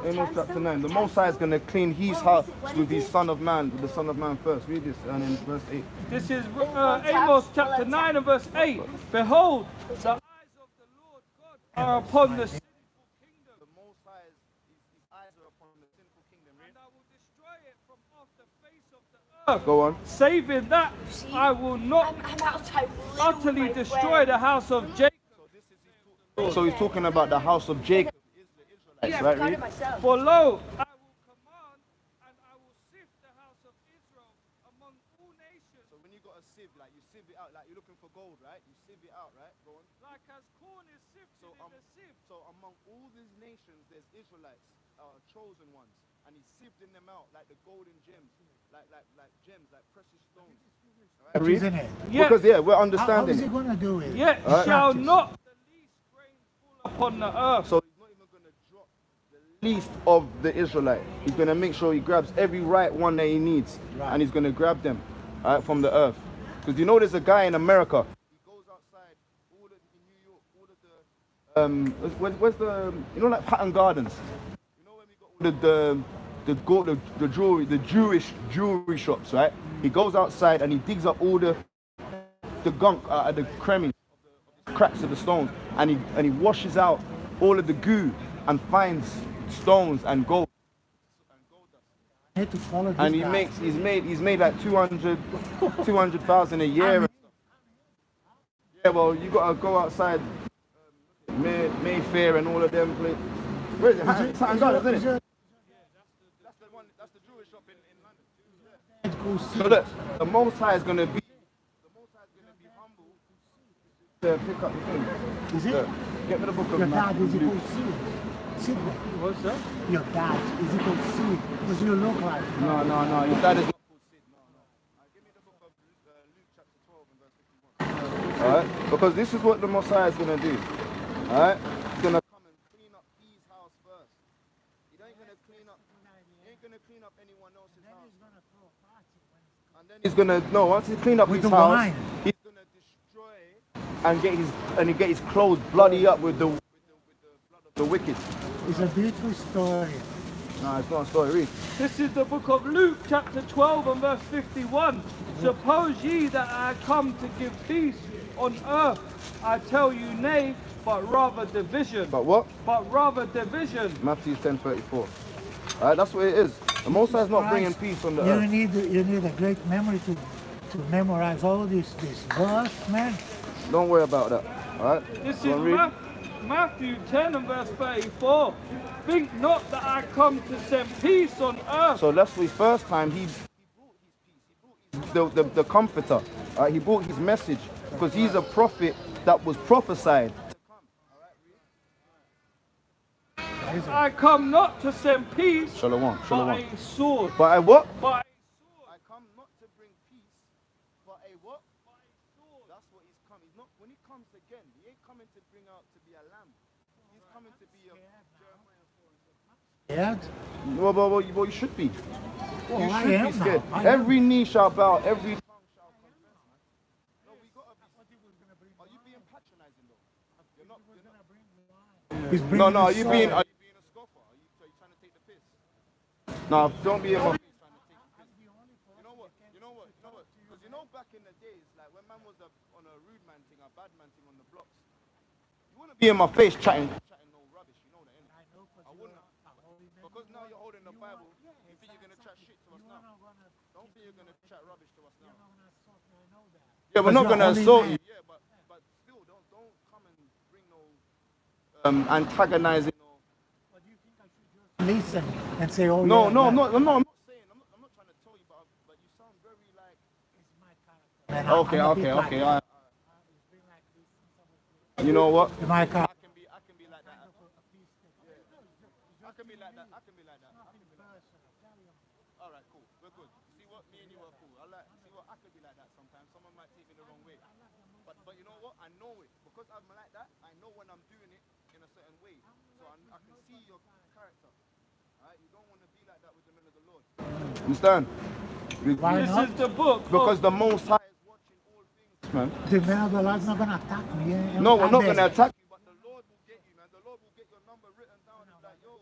Amos chapter 9. The Most High is going to clean his house with his Son of Man, with the Son of Man first. Read this, and in verse 8. This is Amos chapter 9 and verse 8. Behold, the eyes of the Lord God are upon the sinful kingdom, The Most High, his eyes are upon the sinful kingdom. and I will destroy it from off the face of the earth. Go on. Saving that I will not I'm outside utterly destroy the house of Jacob. So he's talking about the house of Jacob, Israelites, right? Read. myself. For lo, I will command and I will sift the house of Israel among all nations, So when you got a sieve, like you sieve it out, like you're looking for gold, right? You sieve it out, right? Go on. like as corn is sifted So, in the sieve. So among all these nations, there's Israelites, chosen ones, and he's sifting them out like the golden gems, like gems, like precious stones. All right, Isn't it? Yet, Because we're How understanding. is he going to do it? yet shall not the least grain fall upon the earth. So he's not even going to drop the least of the Israelite. He's going to make sure he grabs every right one that he needs, and he's going to grab them from the earth. Because you know there's a guy in America. He goes outside, in New York, all of the where's the like Patton Gardens. You know when we got the jewelry, the Jewish jewelry shops, right? He goes outside and he digs up all the gunk out of the creming, cracks of the stones, and he washes out all of the goo and finds stones and gold. I had to follow this And guy. he's made like 200,000 a year. Yeah, well, you gotta go outside Mayfair and all of them places. Where is it? Hatton Gardens, isn't it? That's the one. That's the Jewish shop in London. So look, the Most High is gonna be humble to pick up the thing. Is it? Look, get me the book of Your dad Matthew. is equal Sid. Sid, What's that? your dad is equal Sid. Because you look like him. No, your dad is not called Sid. No. Give me the book of Luke chapter 12 and verse 51. Alright? Because this is what the Messiah is going to do. Alright? He's going to come and clean up his house first. He ain't going to clean up anyone else's house. And then he's going to, once he clean up With his the house, wine. he's going to destroy and get his clothes bloody up with the blood of the wicked. It's a beautiful story. No, it's not a story. Read. This is the book of Luke, chapter 12 and verse 51. Suppose ye that I come to give peace on earth? I tell you, nay, but rather division. But what? But rather division. Matthew 10:34. Alright, that's what it is. The Most High is not bringing peace on the earth. You need a great memory to memorize all this verse, man. Don't worry about that. Alright? This You is wanna read? Matthew 10 and verse 34. Think not that I come to send peace on earth. So that's his first time. He brought his peace. He brought the comforter. He brought his message because he's a prophet that was prophesied. I come not to send peace, Shalom, but shalom. a sword. But I what? But I come not to bring peace, but a what? That's what he's come. He's not when he comes again. He ain't coming to bring out to be a lamb. He's coming to be a Yeah. well, you should be. Well, You I should am be scared. now. I am. Every knee shall bow, every tongue shall confess. No, we gotta be. Are you being patronizing though? You're not. He's No, bringing no. Are the you sword. being a scoffer? Are you trying to take the piss? No, don't be in my face trying to take the piss. You know what? Because you know back in the days, like when man was on a rude man thing, a bad man thing on the blocks, you wouldn't be in my face chatting no rubbish. You know that, innit? I wouldn't. Because now you're holding the Bible, you think you're gonna chat shit to us now? Don't think you're gonna chat rubbish to us now. Yeah, we're not gonna assault you. Yeah, but still, don't come and bring no antagonizing. Listen and say, oh No, yeah. no, yeah. I'm not saying. I'm not trying to tell you, but you sound very like. Man, Okay, I'm a okay, bit like okay. that. You know what? My car. I can be like that. I can be like that. All right, cool. We're good. See what? Me and you are cool. See what? I could be like that sometimes. Someone might take me the wrong way. But you know what? I know it. Because I'm like that, I know when I'm doing it in a certain way. So I can see your character. Alright? You don't want to be like that with the men of the Lord. Understand? Why this not? is the book. Because the Most High is watching all things, man. The man of the Lord's not gonna attack me. No, we're not going to attack you, but the Lord will get you, man. The Lord will get your number written down. And like, yo.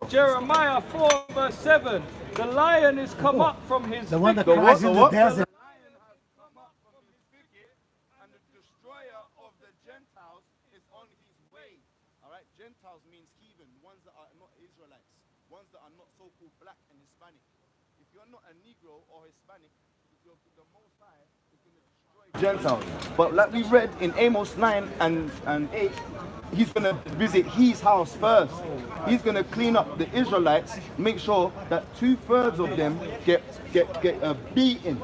Jeremiah 4 verse 7. The lion is come up from his The one that The cries what? in The the what? desert. The lion has come up from his thicket, and the destroyer of the Gentiles is on his way. All right, Gentiles means heathen, ones that are not Israelites, ones that are not so-called black and Hispanic. If you're not a Negro or Hispanic, the Most High is going to destroy Gentiles. But like we read in Amos 9 and 8, he's going to visit his house first. He's going to clean up the Israelites, make sure that 2/3 of them get a beating,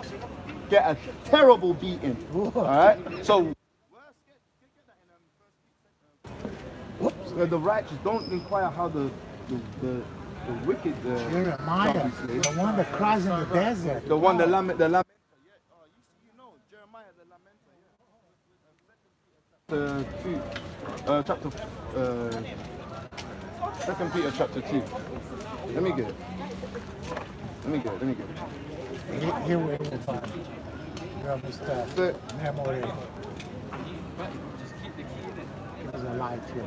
get a terrible beating. All right. So the righteous don't inquire how the wicked. Jeremiah, shall be slain. the one that cries in the desert. The one, the lamenter. Yeah. Oh, you know, Jeremiah the lamenter. Chapter 2 Peter chapter 2. Let me get it. Here we go. Mr. Memory. There's a light here.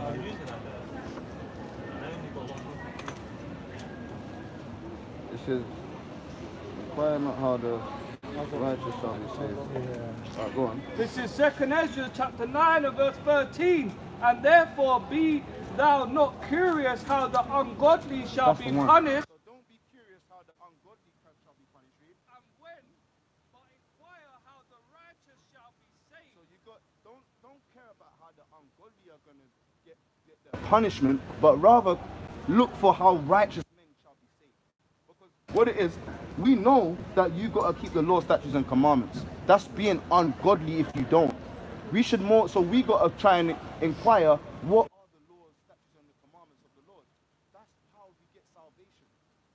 It says, inquire not how the righteous shall be saved. Alright, go on. This is 2nd Ezra chapter 9 and verse 13. And therefore be thou not curious how the ungodly shall That's be the one. punished. So don't be curious how the ungodly shall be punished. Read. And when, but inquire how the righteous shall be saved. So you got don't care about how the ungodly are gonna get the punishment, but rather look for how righteous men shall be saved. Because what it is, we know that you gotta keep the law, statutes, and commandments. That's being ungodly if you don't. We should more. So we gotta try and inquire what are the laws, statutes, and the commandments of the Lord. That's how we get salvation.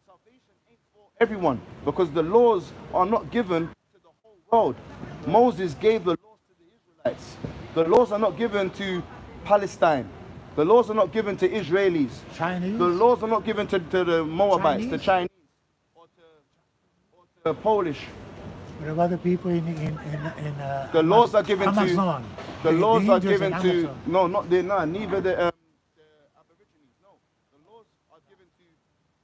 Salvation ain't for everyone because the laws are not given to the whole world. Moses gave the laws to the Israelites. The laws are not given to Palestine. The laws are not given to Israelis. Chinese. The laws are not given to the Moabites, the Chinese? Chinese, or to the Polish. What about the people in The laws are given Amazon? to. The laws are Indians given in to. Amazon. No, not the neither the Aborigines. No, the laws are given to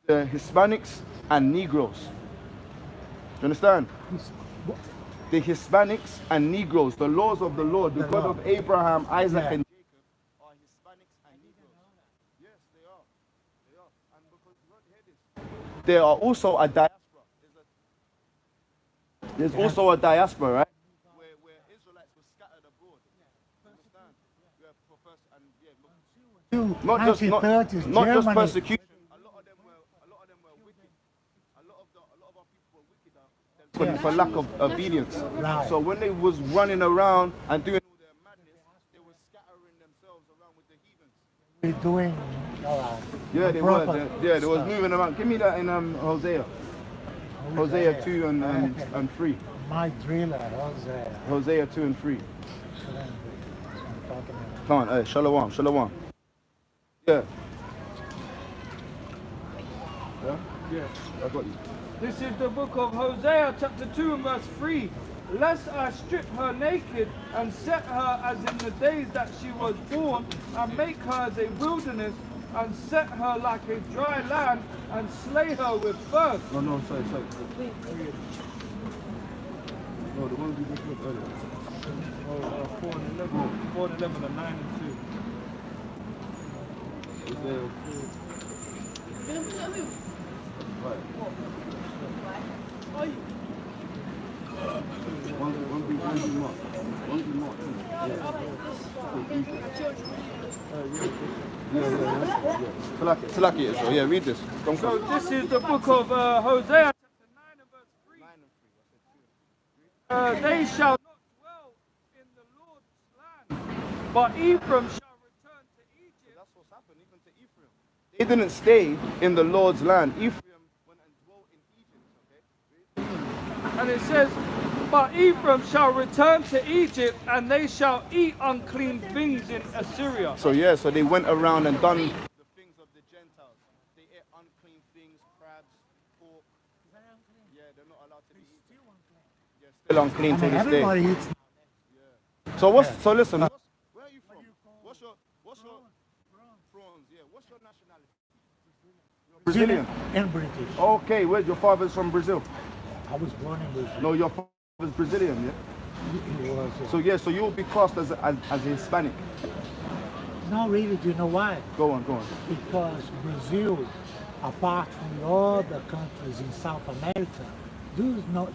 the Hispanics and Negroes. You understand? The Hispanics and Negroes. The laws of the Lord, the The God law. of Abraham, Isaac, Yeah. and Jacob, are Hispanics and Negroes. Yes, they are. They are. And because hear this, there are also a diaspora. There's also a diaspora, right? Where Israelites were scattered abroad. not just 1930s not just Germany. persecution. A lot of them were wicked. A lot of our people were wickeder for lack of obedience. Right. So when they was running around and doing all their madness, they were scattering themselves around with the heathens. We're doing Yeah, they were. proper They was stuff. moving around. Give me that in Hosea. Hosea 2 and 3. My driller, Hosea. Hosea 2 and 3. I'm talking about. Come on, hey, shalom, shalom. Yeah. Yeah? Yeah. I got you. This is the book of Hosea, chapter 2 and verse 3. Lest I strip her naked and set her as in the days that she was born, and make her as a wilderness, and set her like a dry land, and slay her with thirst. No, sorry. No, the ones we just looked earlier. 4 and 11, 4 and 11 and 9 and 2. Right. One be marked. Salaki is, yeah, read this. Come So close. this is the book of Hosea, chapter 9 and verse 3. They shall not dwell in the Lord's land, but Ephraim shall return to Egypt. That's what's happened even to Ephraim. They didn't stay in the Lord's land. Ephraim went and dwelt in Egypt, okay? And it says, but Ephraim shall return to Egypt, and they shall eat unclean things in Assyria. So yeah, so they went around and done the things of the Gentiles. They ate unclean things, crabs, pork. Yeah, they're not allowed to be eaten. Yeah, still unclean to this day. Everybody eats. So so listen, where are you from? What's your prawns? Yeah, what's your nationality? You're Brazilian. And British. Okay, where's your father's from Brazil? I was born in Brazil. No, your father's Brazilian, yeah? He was. So yeah, so you'll be classed as a Hispanic. No, really, do you know why? Go on. Because Brazil, apart from the other countries in South America,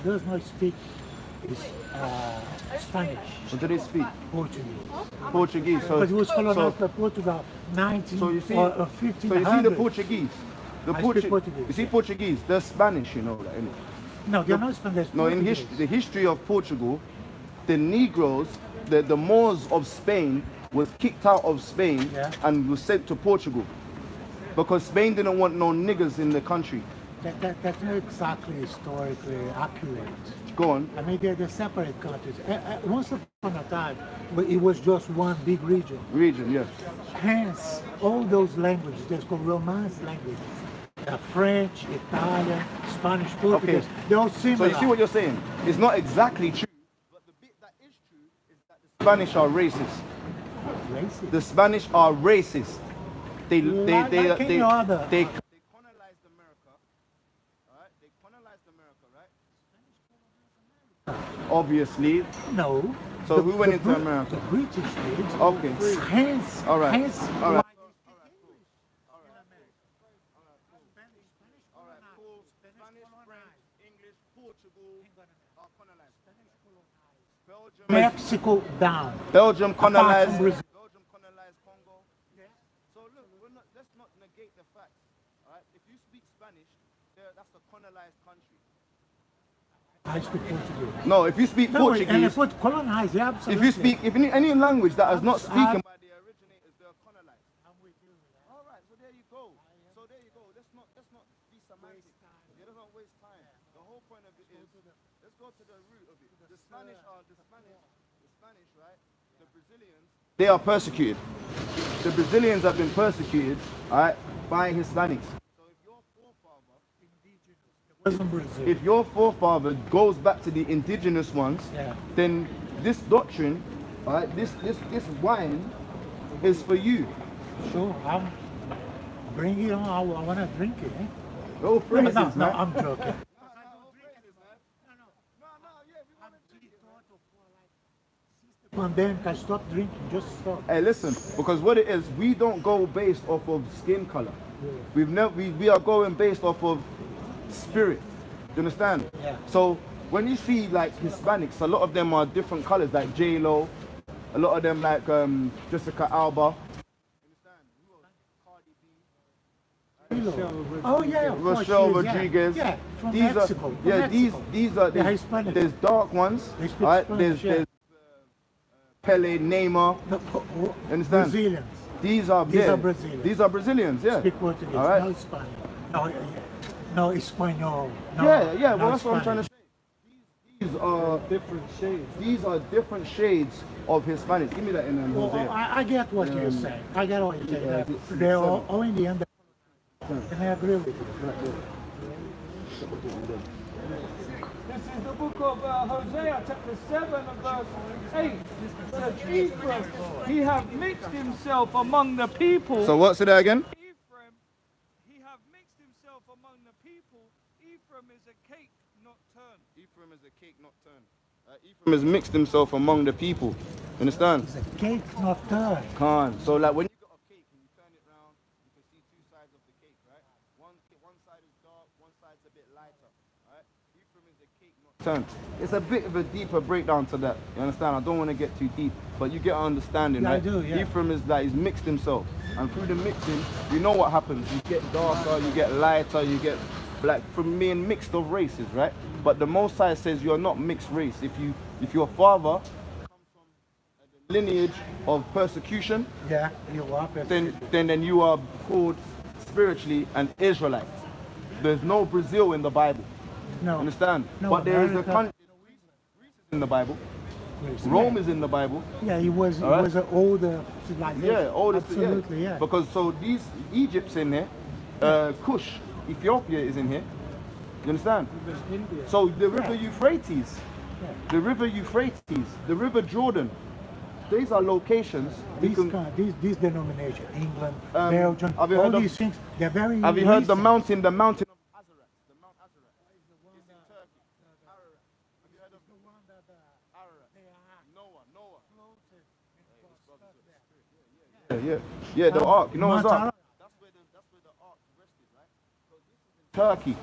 does not speak Spanish, What do they speak? Portuguese. Portuguese. So, But it was colonized so, by Portugal 19 so you see, or so you see the 1500. Portuguese. I speak Portuguese. You see Portuguese, they're Spanish, you know that, innit? No, they're not Spanish. No, in Portuguese. the history of Portugal, the Negroes, the Moors of Spain was kicked out of Spain Yeah. and was sent to Portugal because Spain didn't want no niggers in the country. That's not exactly historically accurate. Go on. I mean, they're separate countries. Once upon a time, it was just one big region. Region, yes. Hence, all those languages, there's called Romance languages. French, Italian, Spanish, Portuguese, Okay. they're all So similar. you see what you're saying? It's not exactly true, but the bit that is true is that the Spanish are racist. Racist. The Spanish are racist. They Like any other. colonized America. Alright? They colonized America, right? Obviously. No. So who went into America? The British did. Okay. Hence, All right. hence All right. why they speak English in America. Spanish Cool. Spanish, French, English, Portugal are colonized. Belgium, Mexico down. Belgium colonized. from Brazil. Belgium colonized Congo. So look, let's not negate the facts. All right? If you speak Spanish, that's a colonized country. I speak Portuguese. No, if you speak No, and I Portuguese, put colonized, yeah, if absolutely. you speak any language that is not spoken by the originators, they're colonized. All right, so there you go. Let's not be semantic. Yeah, let's not waste time. The whole point of it is, let's go to the root of it. The Spanish, right? The Brazilians, they are persecuted. The Brazilians have been persecuted, all right, by Hispanics. So if your forefather, Wasn't Brazil. if your forefather goes back to the indigenous ones, Yeah. then this doctrine, all right, this wine is for you. Sure, bring it on. I want to drink it. Eh? Oh, praises, no, man. I'm joking. Pandemic, I stopped drinking. Just stop. Hey, listen, because what it is, we don't go based off of skin color. We are going based off of spirit. Do you understand? Yeah. So when you see like Hispanics, a lot of them are different colors, like J-Lo. A lot of them like Jessica Alba. Oh yeah, of course, Rochelle she is, Rodriguez. Yeah, from These Mexico. are from yeah. Mexico. These are They're there's, Hispanic. there's dark ones. They speak Right? Spanish, yeah. There's Pele, Neymar. Understand? Brazilians. These are Brazilians. These are Brazilians. Yeah. Speak Portuguese. All right. No Spanish. No Espanol. No, Well, no that's what I'm trying to say. These are Different shades. These are different shades of Hispanics. Give me that in Well, Hosea. I get what you're saying. I get what you're saying. Yeah, They're all in the end. And I agree with you. This is the book of Hosea, chapter 7 and verse 8. Says, Ephraim, he have mixed himself among the people. So what's it there again? Ephraim, he have mixed himself among the people. Ephraim is a cake not turned. Ephraim is a cake not turned. Ephraim has mixed himself among the people. Understand? It's a cake not turned. Khan. So like when you got a cake and you turn it round, you can see two sides of the cake, right? One side is dark, one side's a bit lighter, right? Ephraim is a cake not turned. It's a bit of a deeper breakdown to that. You understand? I don't want to get too deep, but you get an understanding, Yeah, I right? do, yeah. Ephraim is like he's mixed himself, and through the mixing, you know what happens. You get darker, you get lighter, you get black from being mixed of races, right? But the Most High says you're not mixed race. If your father comes from the lineage of persecution, Yeah, you are. then you are called spiritually an Israelite. There's no Brazil in the Bible. No. Understand? No, but there is a America- country. Greece is in the Bible. Rome is in the Bible. Yeah, he was All right. was an older civilization. Yeah, all this. Absolutely, yeah. Because so these Egypt's in here, Kush, Ethiopia is in here. You understand? Even India. So the river Yeah. Euphrates, the river Euphrates, the river Jordan, these are locations. you can- These denominations, England, Um, Belgium, have you all heard of- these things, they're very. Have you heard the recent. mountain of Azareth? The Mount Azareth. It's in Turkey. Ararat. Have you heard of Ararat? Noah. Yeah, the ark. You know what's Mount up? Ararat. That's where the ark rested, right? So this is in Turkey.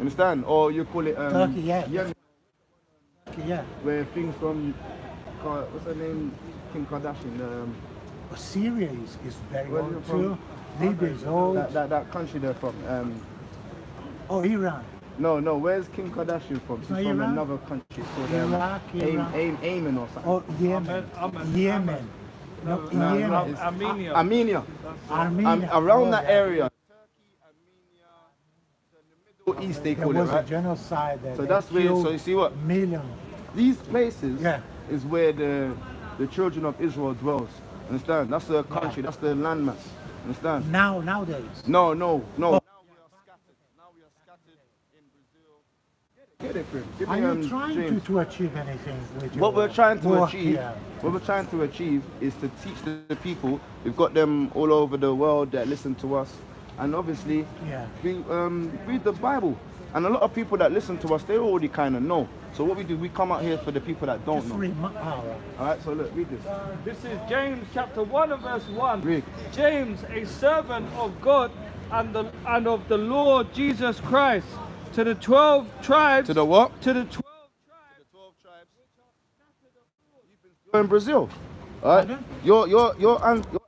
Understand? Or you call it Turkey, yeah. Yemen, Yeah. where things from what's her name? Kim Kardashian. Syria is very Where old you too. from? Libya is old. That country they're from. Oh, Iran. No, where's Kim Kardashian from? She's not from Iran? another country. It's called Iraq, Iran. Amen or something. Oh, Yemen. Yemen. No, No, Yemen. it's Armenia. Armenia. Armenia. Around Oh, that yeah. area. Turkey, Armenia, the Middle East they There call it, was a right? genocide there. So They that's where, killed so you see what? millions. These places Yeah. is where the children of Israel dwells. Understand? That's the country, that's the landmass. Understand? Nowadays. No. Oh. Now we are scattered. Now we are scattered in Brazil. Get it, Fred. Give Are me, you trying James. to achieve anything with your What we're trying to work achieve, here? is to teach the people. We've got them all over the world that listen to us, and obviously, Yeah. we read the Bible. And a lot of people that listen to us, they already kind of know. So what we do, we come out here for the people that don't Just know. all right. All right. So look, read this. This is James chapter 1 and verse 1. Read. James, a servant of God and of the Lord Jesus Christ, to the 12 tribes. To the what? To the 12 tribes. The 12 tribes. You're in Brazil. All right. Pardon? Your ancestors,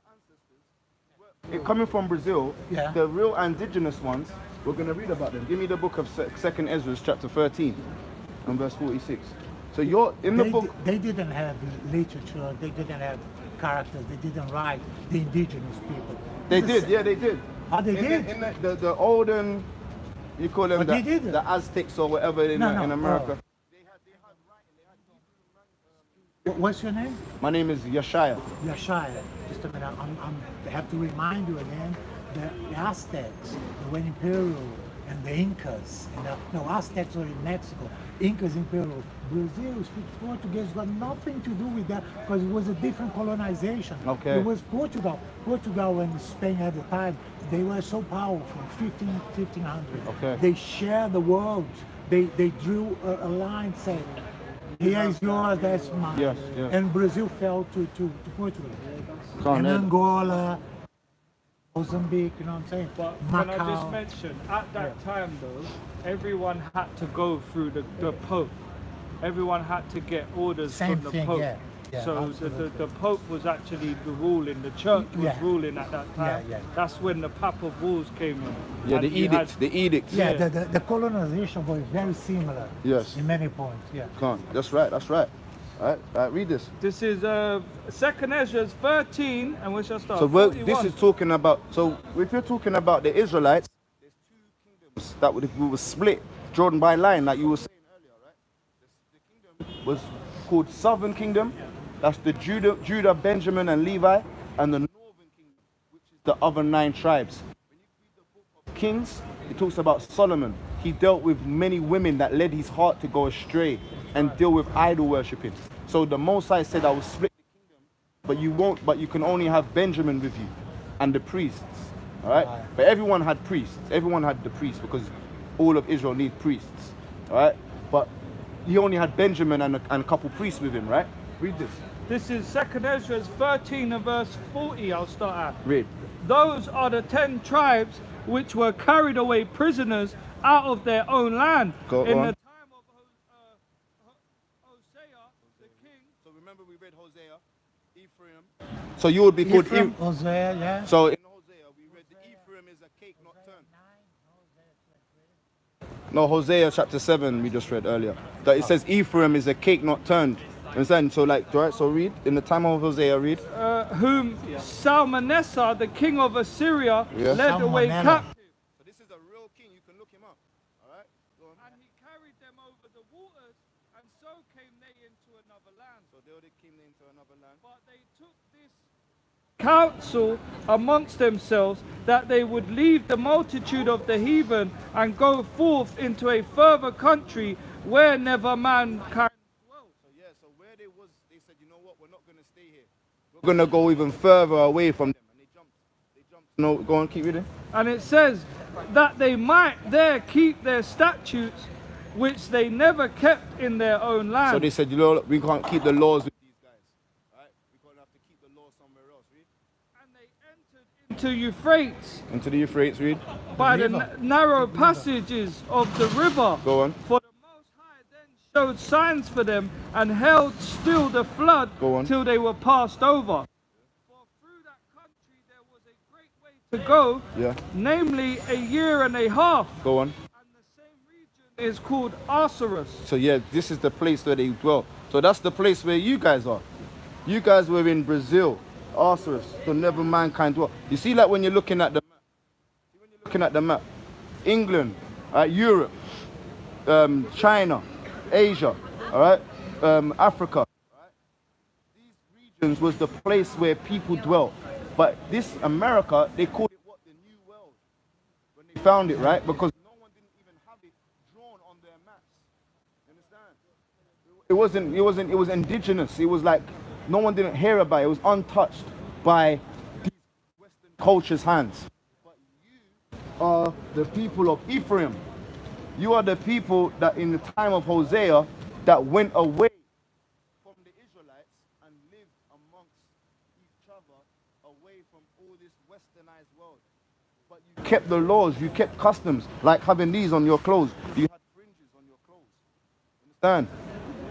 coming from Brazil, Yeah. the real indigenous ones. We're going to read about them. Give me the book of 2nd Ezra, chapter 13, and verse 46. So you're in the book. They didn't have literature. They didn't have characters. They didn't write the indigenous people. They It's did, the yeah, they did. Oh, they in did? The olden, you call them But they did. the Aztecs or whatever in No, in no, America. oh. What's your name? My name is Yeshaya. Yeshaya. Just a minute. I have to remind you again. The Aztecs, they were in Peru, and the Incas. No, Aztecs were in Mexico. Incas in Peru. Brazil speaks Portuguese. Got nothing to do with that because it was a different colonization. Okay. It was Portugal. Portugal and Spain at the time, they were so powerful. 1500. Okay. They shared the world. They drew a line saying, here is yours, that's mine. Yes, yes. And Brazil fell to Portugal. Can't And have it. Angola, Mozambique, you know what I'm saying? But can I just Macau. mention, at that time though, everyone had to go through the Pope. Everyone had to get orders Same from the thing, Pope. yeah. Yeah, So absolutely. the Pope was actually the ruling, the church was Yeah. ruling at that time. Yeah, yeah. That's when the Papal Bulls came in. Yeah, And the you had- edict, the edict. Yeah, Yeah. the colonization was very similar. Yes. In many points. Yeah. Can't. That's right. That's right. All right. Read this. This is 2nd Ezra 13, and we shall start. So this 41. is talking about. So if you're talking about the Israelites, there's two kingdoms that were split, drawn by line, like you were saying earlier, right? The kingdom was called Southern Kingdom. That's the Judah, Benjamin, and Levi, and the Northern Kingdom, which is the other 9 tribes. When you read the book of Kings, it talks about Solomon. He dealt with many women that led his heart to go astray and deal with idol worshipping. So the Most High said, "I will split the kingdom, but you won't. But you can only have Benjamin with you, and the priests." All right. But everyone had priests. Everyone had the priests because all of Israel needs priests. All right. But he only had Benjamin and a couple priests with him. Right. Read this. This is 2nd Ezra 13 and verse 40. I'll start at. Read. Those are the 10 tribes which were carried away prisoners out of their own land Go in on. the time of Hosea, the king. So remember we read Hosea, Ephraim. So you would be called Ephraim, Ephraim. Hosea, yeah. So in Hosea we read the Ephraim is a cake not turned. No, Hosea chapter 7 we just read earlier. That it says Ephraim is a cake not turned. Understand? So like, right, so read. In the time of Hosea, read. Whom Salmanessar, the king of Assyria, Yeah. led away Salmonella. captive. So this is a real king, you can look him up. Alright? Go on. And he carried them over the waters, and so came they into another land. So they came into another land. But they took this counsel amongst themselves that they would leave the multitude of the heathen and go forth into a further country where never mankind dwelt. So yeah, so where they was, they said, you know what, we're not gonna stay here. We're gonna go even further away from them. And they jumped. No, go on, keep reading. And it says that they might there keep their statutes which they never kept in their own land. So they said, you know, we can't keep the laws with these guys. Alright? We're gonna have to keep the laws somewhere else. Read. And they entered into Euphrates Into the Euphrates, read. by the river. narrow passages of the river. Go on. For the Most High then showed signs for them and held still the flood Go on. till they were passed over. For through that country there was a great way to go, Yeah. namely a year and a half. Go on. And the same region is called Osiris. So yeah, this is the place where they dwell. So that's the place where you guys are. You guys were in Brazil, Osiris, so never mankind dwell. You see, like when you're looking at the map, England, Europe, China, Asia, all right, Africa. Right? These regions was the place where people dwelt. But this America, they called it what? The New World. When they found it, right? Because no one didn't even have it drawn on their maps. You understand? It was indigenous. It was like no one didn't hear about it. It was untouched by these Western culture's hands. But you are the people of Ephraim. You are the people that in the time of Hosea that went away from the Israelites and lived amongst each other away from all this westernized world. But you kept the laws, you kept customs, like having these on your clothes. You had fringes on your clothes. Understand?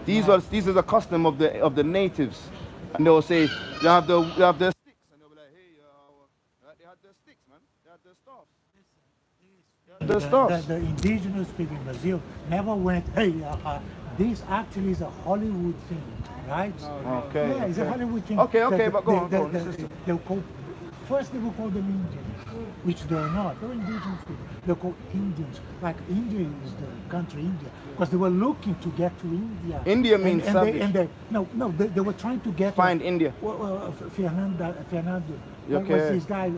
These are the custom of the natives. And they will say, you have their sticks. And they'll be like, hey, they had their sticks, man. They had their staffs. Their staffs. The indigenous people in Brazil never went, hey, this actually is a Hollywood thing, right? Okay. Yeah, it's a Hollywood thing. Okay, but go on. They'll call, first they will call them Indians, which they're not. They're indigenous people. They're called Indians. Like India is the country India, because they were looking to get to India. India means savage. They were trying to get Find India. Fernando. What Okay. was this guy?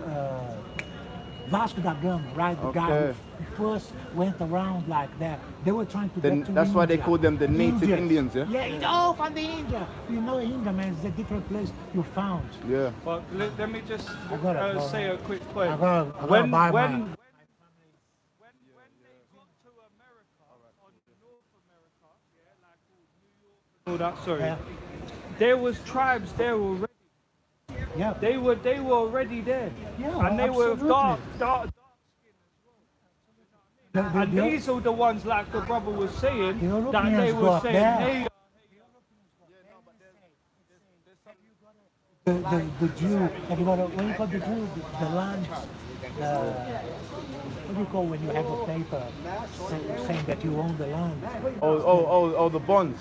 Vasco da Gama, right? The guy Okay. who first went around like that. They were trying to Then get to that's why they India. call them the native Indians, yeah? Yeah, oh, from the India. You know India, man, it's a different place you found. Yeah. But let me just gotta go. say a quick point. I gotta When buy when mine. they got to America, on North America, yeah, like all New York and all that, sorry, Yeah. there was tribes there already. Yeah. They were already there. Yeah, And they were absolutely. dark skin as well. And The these are the ones, like the brother was saying, The that they Europeans were got saying, there. hey, the Jew, have you got a, what do you call the Jew? The land, what do you call when you have a paper saying that you own the land? Oh, the bonds.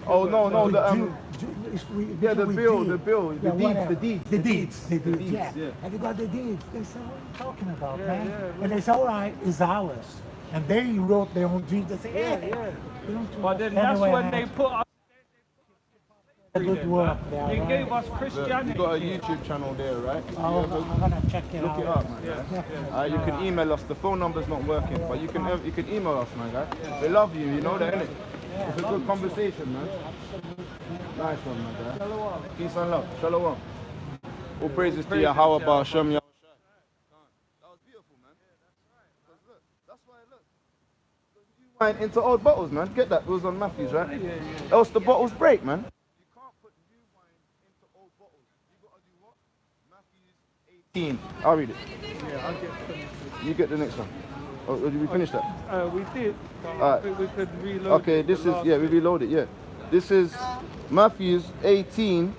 Oh, no, the yeah, the bill, the whatever. deeds, The deeds, yeah. yeah. Have you got the deeds? They said, what are you talking about, man? And they said, all right, it's ours. And they wrote their own deeds. They said, yeah. But then that's when they put us, Good work there. they right? gave us You Christianity. got a YouTube channel there, right? I'm gonna check it Look out. it up, man. You can email us. The phone number's not working, but you can email us, man, guy. We love you, you know that, innit? It's a good conversation, man. Nice one, man, guy. Peace and love. Shalom. All praises to Yahweh Ba'ashem Yahweh. That was beautiful, man. Because look, that's why, look. You wine into old bottles, man. Get that? It was on Matthews, right? Else the bottles break, man. You can't put new wine into old bottles. You gotta do what? Matthews 18. I'll read it. Yeah, I'll get finished. You get the next one. Oh, did we finish that? We did. But Alright. I think we could reload. Okay, it this the is, last yeah, we bit. reload it, yeah. This is Matthews 18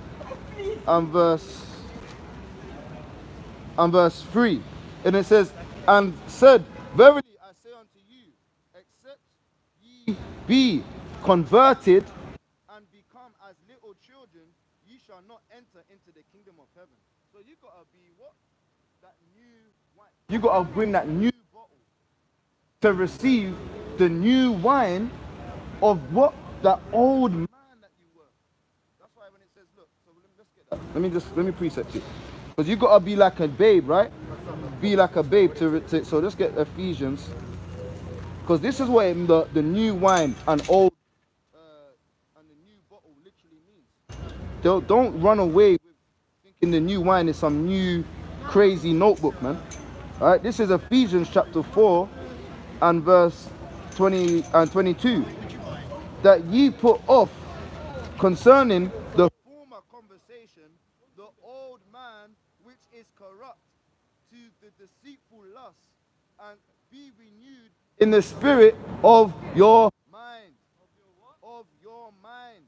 and verse 3. And it says, and said, verily I say unto you, except ye be converted and become as little children, ye shall not enter into the kingdom of heaven. So you gotta be what? That new wine. You gotta bring that new bottle to receive the new wine of what? The old man that you were. That's why when it says, look, so let's get that. Let me precept it. Because you gotta be like a babe, right? Be like a babe so let's get Ephesians. Because this is what the new wine and old and the new bottle literally means. Don't run away with thinking the new wine is some new crazy notebook, man. Alright, this is Ephesians chapter 4 and verse 20 and 22. That ye put off concerning the former conversation, the old man which is corrupt to the deceitful lust, and be renewed in the spirit of your mind. Of your mind.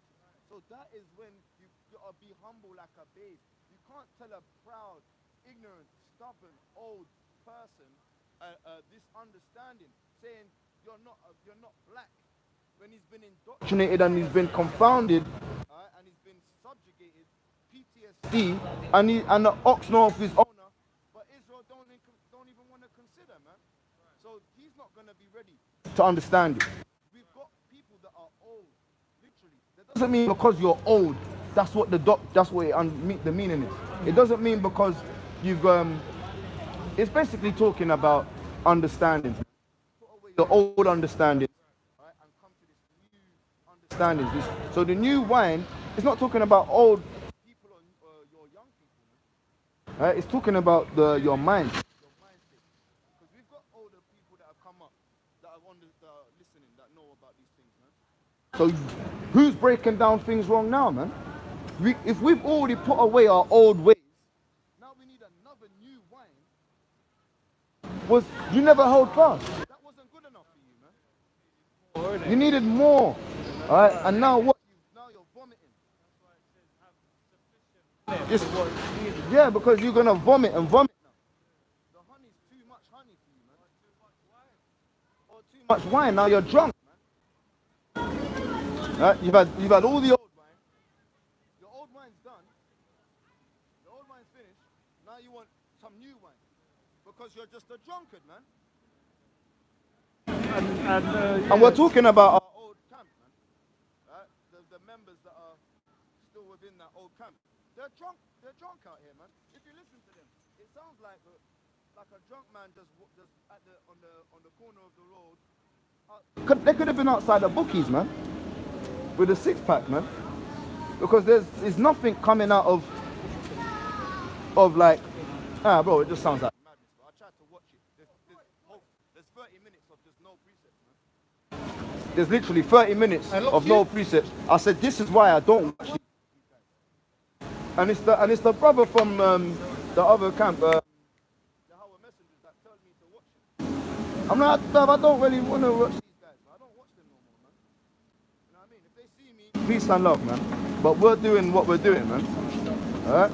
So that is when you gotta be humble like a babe. You can't tell a proud, ignorant, stubborn, old person this understanding, saying you're not black, when he's been indoctrinated and he's been confounded, and he's been subjugated, PTSD, and the ox know of his owner, but Israel don't even want to consider, man. So he's not going to be ready to understand it. We've got people that are old, literally. That doesn't mean because you're old, that's what the meaning is. It doesn't mean because you've it's basically talking about understanding. Put away your old understanding, right, and come to this new understanding. So the new wine is not talking about old people or your young people, man. Right? It's talking about your mind, your mindset. Because we've got older people that have come up, that are listening, that know about these things, man. So who's breaking down things wrong now, man? If we've already put away our old ways, now we need another new wine. You never held fast. That wasn't good enough for you, man. You needed more. Alright, and now what? Now you're vomiting. Yeah, because you're gonna vomit and vomit now. The honey's too much honey for you, man. Or too much wine. Now you're drunk, man. You've had all the old wine. Your old wine's done. The old wine's finished. Now you want some new wine. Because you're just a drunkard, man. And we're talking about our old camp, man. Right? The members that are still within that old camp. They're drunk out here, man. If you listen to them, it sounds like a drunk man just on the corner of the road. They could have been outside the bookies, man. With a 6-pack, man. Because there's nothing coming out of like, bro, it just sounds like madness. But I tried to watch it. There's 30 minutes of just no precepts, man. There's literally 30 minutes of no precepts. I said, this is why I don't watch it. And it's the brother from the other camp, the Howard Messengers, that told me to watch it. I'm like, I don't really want to watch these guys, man. I don't watch them no more, man. You know what I mean? If they see me, peace and love, man. But we're doing what we're doing, man. Alright?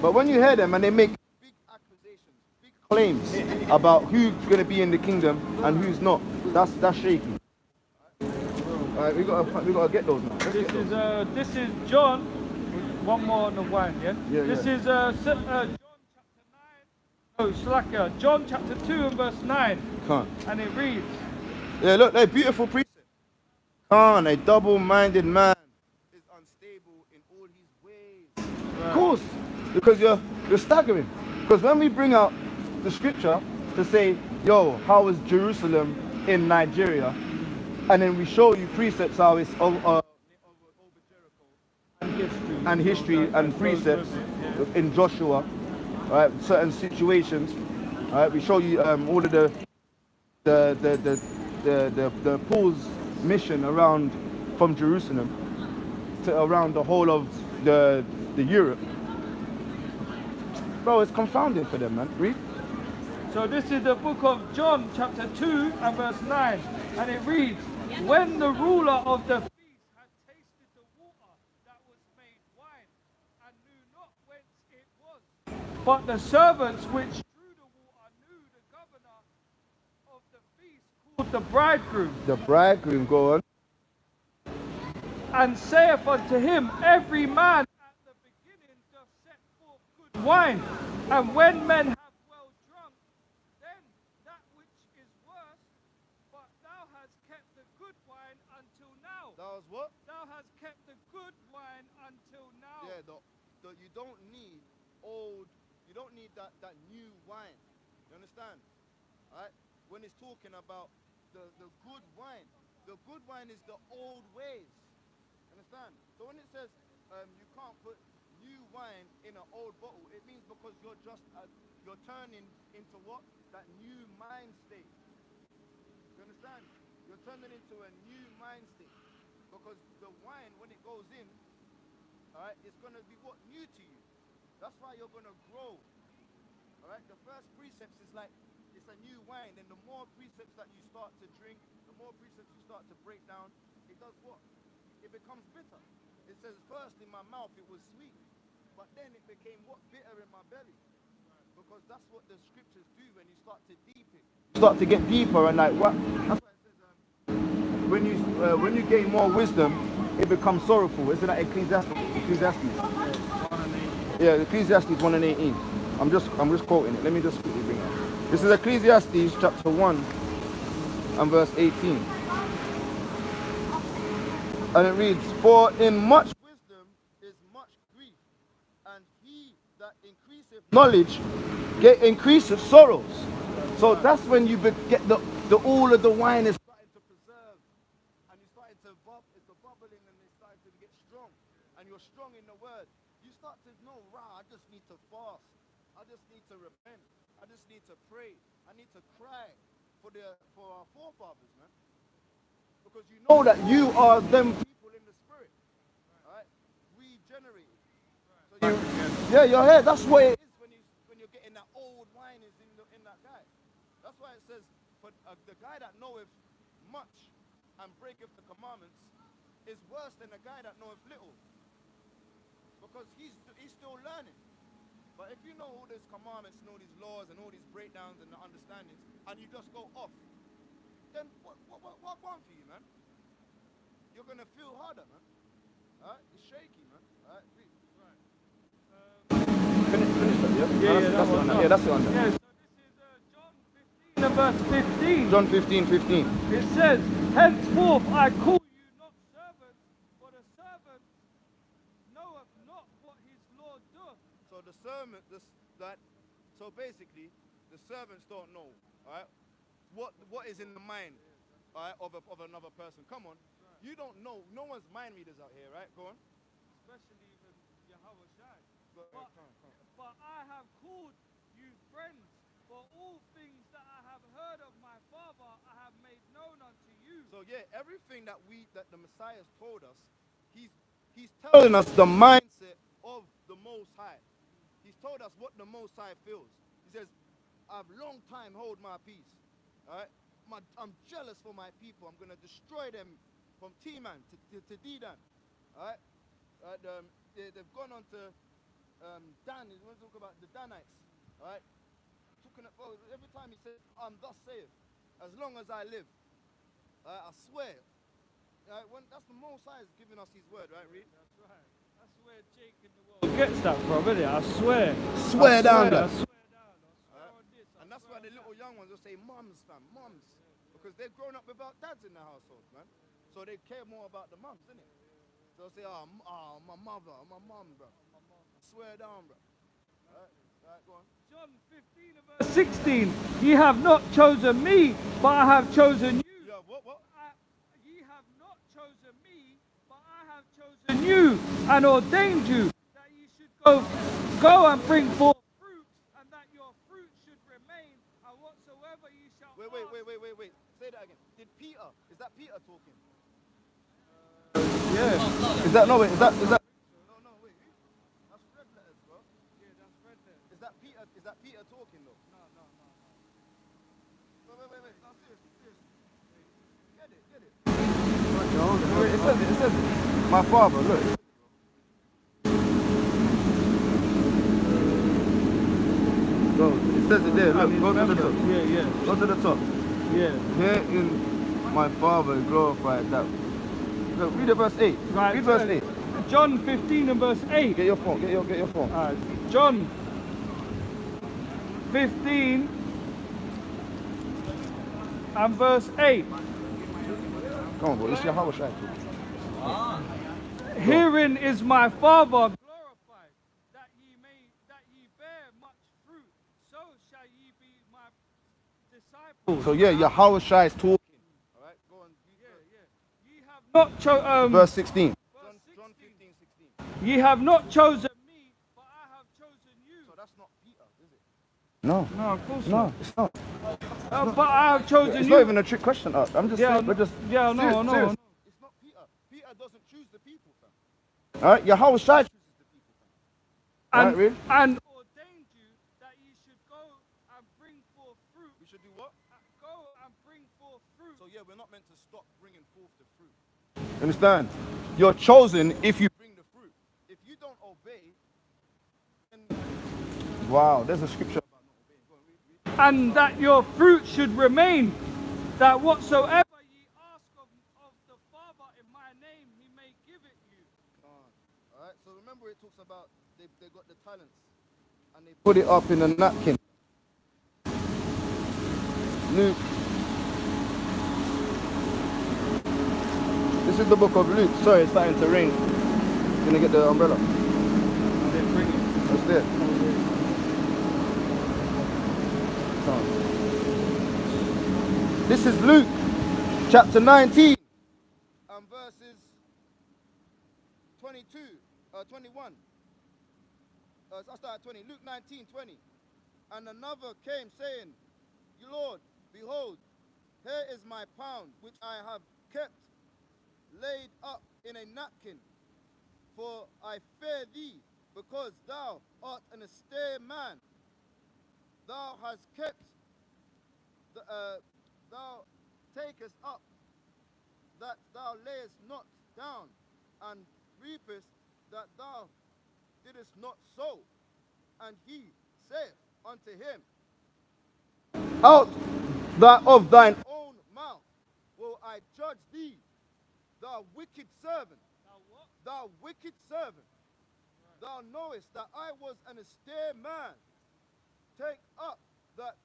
But when you hear them and they make big accusations, big claims about who's going to be in the kingdom and who's not, that's shaky. Alright, we gotta get those now. Let's get those. This is John. One more on the wine, yeah? Yeah, This yeah. is John chapter 9. Oh, Slacker. John chapter 2 and verse 9. Can't. And it reads, Yeah, look, they're beautiful precepts. Can't, a double-minded man is unstable in all his ways. Of course, because you're staggering. Because when we bring out the scripture to say, yo, how was Jerusalem in Nigeria? And then we show you precepts how it's and history and precepts in Joshua, right? Certain situations, right? We show you all of the Paul's mission around from Jerusalem to around the whole of the Europe. Bro, it's confounding for them, man. Read. so this is the book of John chapter 2 and verse 9. And it reads, when the ruler of the feast had tasted the water that was made wine, and knew not whence it was, but the servants which drew the water knew the governor of the feast called the bridegroom, The bridegroom, go on. and saith unto him, every man at the beginning doth set forth good wine, and when men have well drunk, then that which is worse, but thou hast kept the good wine until now. That was what? Thou hast kept the good wine until now. Yeah, you don't need old, you don't need that new wine. You understand? Alright? When it's talking about the good wine is the old ways. Understand? So when it says you can't put new wine in an old bottle, it means because you're just you're turning into what? That new mind state. You understand? You're turning into a new mind state. Because the wine, when it goes in, alright, it's gonna be what? New to you. That's why you're gonna grow. Alright? The first precepts is like it's a new wine, and the more precepts that you start to drink, the more precepts you start to break down, it does what? It becomes bitter. It says, first in my mouth it was sweet, but then it became what? Bitter in my belly. Because that's what the scriptures do when you start to deepen. You start to get deeper and like what? That's why it says when you gain more wisdom, it becomes sorrowful. Isn't that Ecclesiastes? Yeah, Ecclesiastes 1 and 18. I'm just quoting it. Let me just quickly bring it up. This is Ecclesiastes chapter 1 and verse 18. And it reads, for in much wisdom is much grief, and he that increaseth knowledge increaseth sorrows. So that's when you get the all of the wine is starting to preserve, and you're starting to it's the bubbling, and it's starting to get strong, and you're strong in the word. You start to know, I just need to fast, I just need to repent, I just need to pray, I need to cry for our forefathers, man. Because you know that you are them people in the spirit, right? Regenerated. So you're here. That's what it is when you're getting that old wine is in that guy. That's why it says, for the guy that knoweth much and breaketh the commandments is worse than the guy that knoweth little, because he's still learning. But if you know all these commandments and all these laws and all these breakdowns and the understandings, and you just go off, then what one for you, man? You're gonna feel harder, man. Alright? It's shaky, man. Alright? Finish that, yeah? That's the one. Yeah, that's the one. Yeah, so this is John 15 and verse 15. John 15:15. It says, henceforth I call you not servants, for the servant knoweth not what his Lord doeth. So the servant, so basically, the servants don't know, alright, what is in the mind, alright, of another person. Come on, you don't know. No one's mind readers out here, right? Go on. Especially even Yahweh Shai. But I have called you friends, for all things that I have heard of my Father I have made known unto you. So yeah, everything that the Messiah has told us, he's telling us the mindset of the Most High. He's told us what the Most High feels. He says, I've long time hold my peace. All right? I'm jealous for my people. I'm going to destroy them from T-Man to D-Dan. All right? They've gone on to Dan, he wants to talk about the Danites, right? Talking about, every time he says, I'm thus saith, as long as I live, I swear. When that's the Most High is giving us his word, right, Reed? That's right. That's where Jake in the world gets that from, isn't it? I swear. Swear down, I blood. swear down. I swear on this. And that's why the little young ones will say mums, fam, mums. Because they've grown up without dads in the household, man. So they care more about the mums, innit? So they'll say, my mother, my mum, bro. Swear down, bro. Alright, go on. John 15 and verse 16. Ye have not chosen me, but I have chosen you. Yeah, what? Ye have not chosen me, but I have chosen you and ordained you that ye should go and bring forth fruit, and that your fruit should remain, and whatsoever ye shall Wait. ask. Say that again. Is that Peter talking? Yeah. Is that, no, wait, is that? No, wait. That's red letters, bro. Yeah, that's red there. Is that Peter talking, though? No. Wait. No, seriously. Get it. Wait, it says it. My father, look. Go. It says it there. Look, go to the top. Yeah. Go to the top. Yeah. Here in my father glorified that. Look, read the verse 8. Right. Read verse 8. John 15 and verse 8. Get your phone. Get your phone. John 15 and verse 8. Come on, bro. This is your house, right? Herein is my Father glorified, that ye bear much fruit, so shall ye be my disciples. So yeah, Yahushua is talking. All right, go on. Ye have not chosen. Verse 16. John 15:16. Ye have not chosen me, but I have chosen you. So that's not Peter, is it? No. No, of course No, not. it's not. But I have chosen It's you. not even a trick question. I'm just saying, we're just. no. Serious. It's not Peter. Peter doesn't choose the people, fam. All right, Yahushua chooses the people, fam. All right, read. And ordained you that ye should go and bring forth fruit. We should do what? Go and bring forth fruit. So yeah, we're not meant to stop bringing forth the fruit. Understand? You're chosen if you bring the fruit. If you don't obey, then wow, there's a scripture about not obeying. Go on, read. And that your fruit should remain, that whatsoever ye ask of the Father in my name, he may give it you. All right. So remember, it talks about they got the talents and they put it up in a napkin. Luke. This is the book of Luke. Sorry, it's starting to rain. Gonna get the umbrella. That's it. This is Luke chapter 19 and verses 21. I start at 20. Luke 19:20. And another came saying, Lord, behold, here is my pound which I have kept laid up in a napkin. For I fear thee, because thou art an austere man. Thou hast kept, thou takest up, that thou layest not down, and reapest that thou didst not sow. And he saith unto him, out of thine own mouth will I judge thee, thou wicked servant. Thou wicked servant. Thou knowest that I was an austere man. Take up that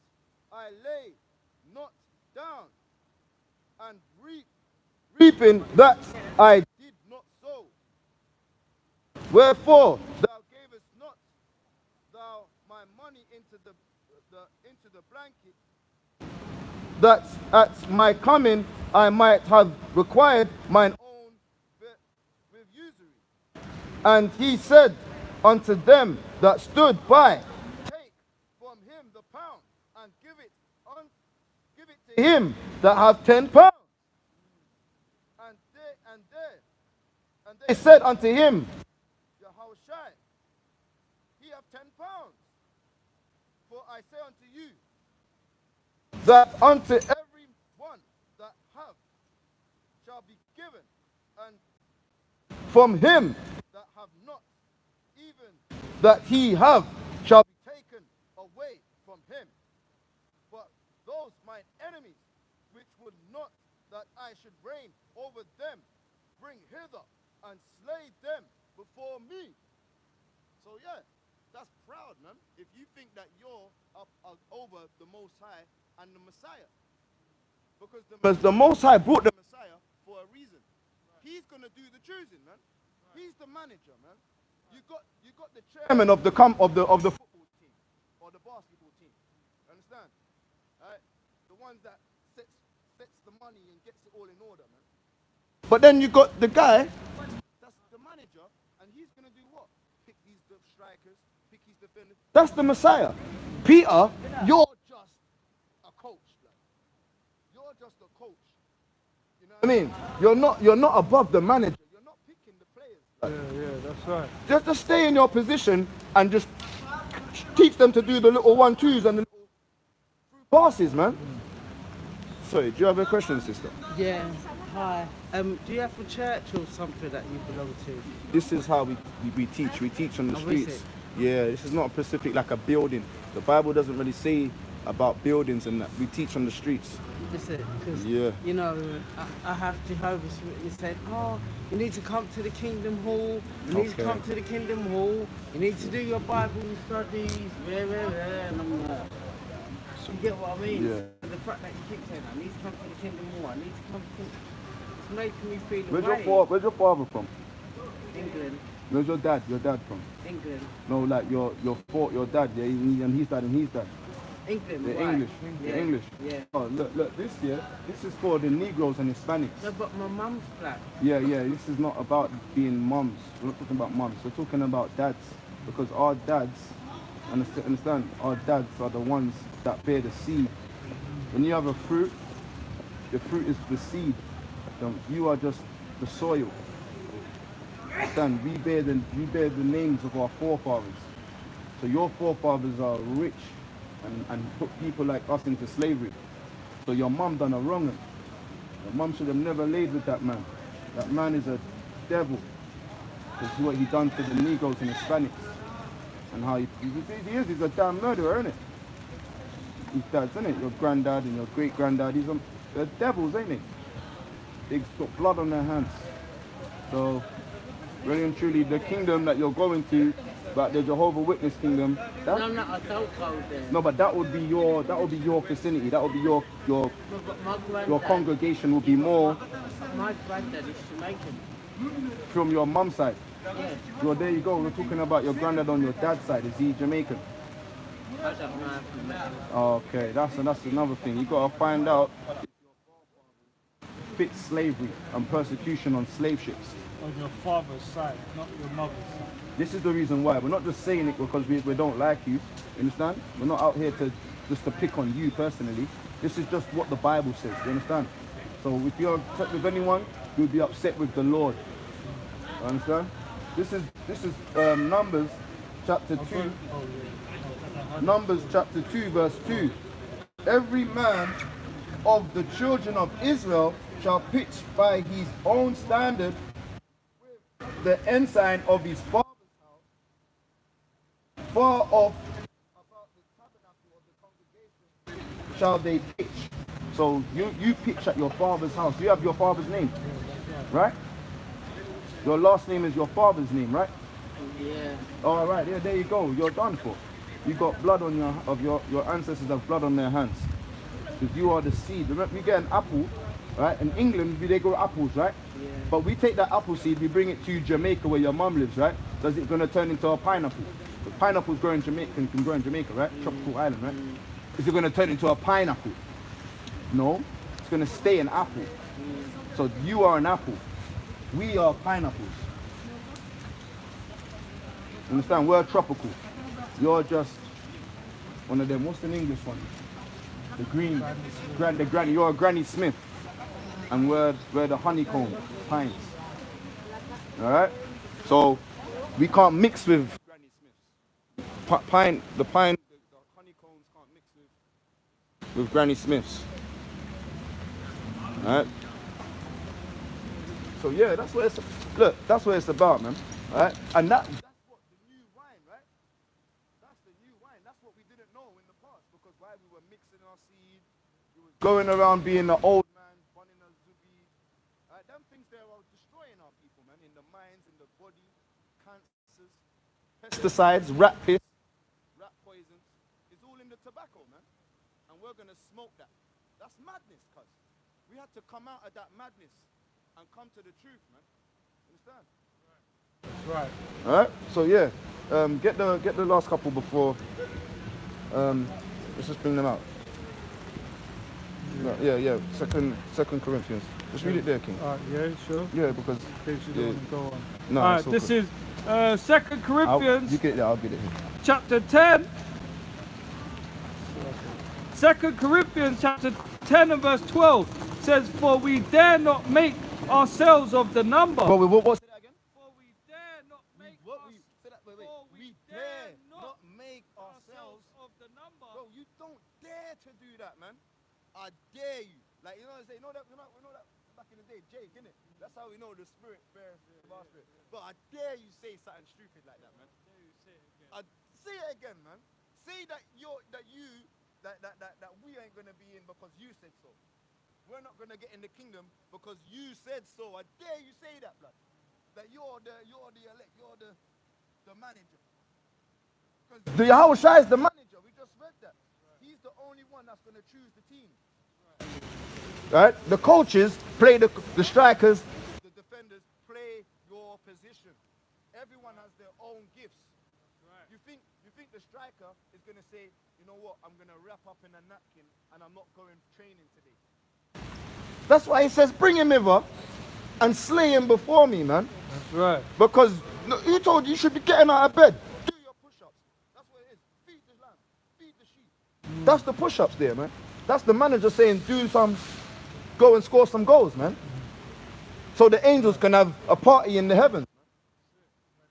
I lay not down, and reaping that I did not sow. Wherefore thou gavest not thou my money into the blanket, that at my coming I might have required mine own with usury. And he said unto them that stood by, take from him the pound, and give it to him that have 10 pounds. And they said unto him, Yahushua, he have 10 pounds. For I say unto you, that unto every one that hath shall be given, and from him that have not, even that he have shall be taken away from him. But those mine enemies, which would not that I should reign over them, bring hither and slay them before me. So yeah, that's proud, man. If you think that you're up over the Most High and the Messiah. Because the Most High brought the Messiah for a reason. He's going to do the choosing, man. He's the manager, man. You got the chairman of the football team or the basketball team. Understand? Right? The ones that sets the money and gets it all in order, man. But then you got the guy that's the manager, and he's going to do what? Pick these strikers, pick these defenders. That's the Messiah. Peter, you're just a coach. Like. You're just a coach. You know what I mean? You're not above the manager. You're not picking the players. Like. Yeah, that's right. Just stay in your position and just teach them to do the little 1-2s and the little passes, man. Sorry, do you have a question, sister? Yeah, hi. Do you have a church or something that you belong to? This is how we teach. We teach on the Oh, is streets. it? Yeah, this is not a specific like a building. The Bible doesn't really say about buildings and that. We teach on the streets. Listen, because, Yeah. you know, I have Jehovah's Witnesses saying, oh, you need to come to the Kingdom Hall, you need to Okay. come to the Kingdom Hall, you need to do your Bible studies, and I'm like, you get what I mean? Yeah. The fact that you keep saying, I need to come to the Kingdom Hall, I need to come to, it's making me feel Where's your father from? England, Where's your dad? Your dad from? England, No, like your dad, yeah, and his dad and his dad. England, The right? English. Yeah. The English. Yeah. Oh, look, this is for the Negroes and Hispanics. No, but my mum's black. Yeah, this is not about being mums. We're not talking about mums. We're talking about dads. Because our dads, understand, our dads are the ones that bear the seed. When you have a fruit, the fruit is the seed. You are just the soil. Understand? We bear the names of our forefathers. So your forefathers are rich and put people like us into slavery. So your mum done a wrong. Your mum should have never laid with that man. That man is a devil. Because what he done to the Negroes and Hispanics. And how he's a damn murderer, isn't it? His dad's, isn't it? Your granddad and your great-granddad, they're devils, ain't they? They've got blood on their hands. So, really and truly, the kingdom that you're going to, but the Jehovah's Witness kingdom, No, I don't go there. no, but that would be your vicinity. That would be your No, but my granddad, your congregation would be more my granddad is Jamaican. from your mum's side. Yeah, Well, there you go. We're talking about your granddad on your dad's side. Is he Jamaican? I don't know how to make it. Okay, that's another thing. You gotta find out if your forefathers fit slavery and persecution on slave ships. On your father's side, not your mother's side. This is the reason why. We're not just saying it because we don't like you. You understand? We're not out here to pick on you personally. This is just what the Bible says. You understand? So if you're upset with anyone, you'll be upset with the Lord. You understand? This is Numbers chapter 2. Numbers chapter 2 verse 2. Every man of the children of Israel shall pitch by his own standard with the ensign of his father's house, far off about the tabernacle of the congregation shall they pitch. So you pitch at your father's house. You have your father's name, right? Your last name is your father's name, right? Yeah. All right, yeah, there you go. You're done for. You got blood on your ancestors have blood on their hands. Because you are the seed. Remember, you get an apple, right? In England, they grow apples, right? Yeah. But we take that apple seed, we bring it to Jamaica where your mum lives, right? Does it gonna turn into a pineapple? The pineapples grow in Jamaica, can grow in Jamaica, right? Tropical island, right? Is it gonna turn into a pineapple? No, it's gonna stay an apple. So you are an apple. We are pineapples. Understand? We're tropical. You're just one of them. What's the English one? The green, the granny. You're a Granny Smith, and we're the honeycomb pines. All right. So we can't mix with Granny Smiths. The honeycombs can't mix with Granny Smiths. All right. So yeah, that's what it's about, man. All right. And that's what the new wine, right? going around being an old man, running a zubi. Them things there are destroying our people, man, in the minds, in the body, cancers, pesticides, rat piss, rat poisons. It's all in the tobacco, man. And we're going to smoke that. That's madness, cuz. We had to come out of that madness and come to the truth, man. Understand? That's right. All right. So yeah, get the last couple before. Let's just bring them out. Yeah. Second Corinthians. Just read it there, King. Yeah, sure. Yeah, because In case you don't want to go on. no. All right, it's all this good. is 2 Corinthians You get it there. I'll get it here. chapter 10. 2 Corinthians chapter 10 and verse 12 says, "For we dare not make ourselves of the number." What's that again? For we dare not make Say that, wait. for We dare not make ourselves ourselves. of the number. Bro, you don't dare to do that, man. I dare you. Like, you know what I'm saying? You know that back in the day, Jake, innit? That's how we know the spirit bears of our spirit. But I dare you say something stupid like that, man. Say it again, man. Say that that we ain't gonna be in because you said so. We're not gonna get in the kingdom because you said so. I dare you say that, blood. That you're the elect, you're the manager. Because the Yahushua is the manager. We just read that. He's the only one that's gonna choose the team. Right? The coaches play the strikers, the defenders play your position. Everyone has their own gifts. You think the striker is gonna say, you know what, I'm gonna wrap up in a napkin and I'm not going training today. That's why he says, bring him over and slay him before me, man. That's right. Because who told you should be getting out of bed? Do your push-ups. That's what it is. Feed the lamb. Feed the sheep. That's the push-ups there, man. That's the manager saying, go and score some goals, man. So the angels can have a party in the heavens.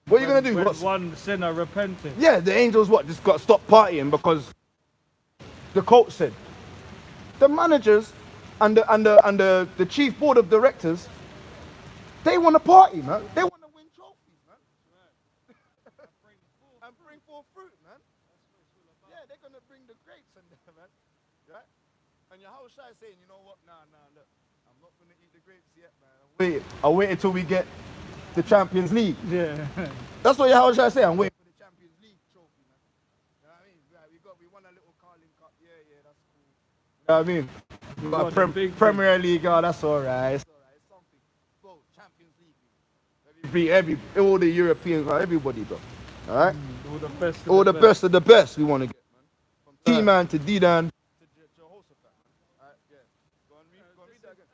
What are you going to do? When What's- one sinner repented. Yeah, the angels just got to stop partying because the coach said. The managers and the chief board of directors, they want to party, man. They want to win trophies, man. And bring forth fruit, man. Yeah, they're going to bring the grapes in there, man. Right? And Yahushua is saying, you know what? Nah, look. I'm not going to eat the grapes yet, man. I'll wait until we get the Champions League. Yeah. That's what Yahushua say. I'm waiting for the Champions League trophy, man. You know what I mean? Right, we won a little Carling Cup. Yeah, that's cool. You know what I mean? We got got the big Premier League. Oh, that's all right. It's all right. It's something. Bro, Champions League. Beat all the Europeans, everybody, bro. All right? All the best. All the best of the best we want to get, man. From T-Man to D-Dan to Jehoshaphat, man. All right, yeah. Go on, read that again.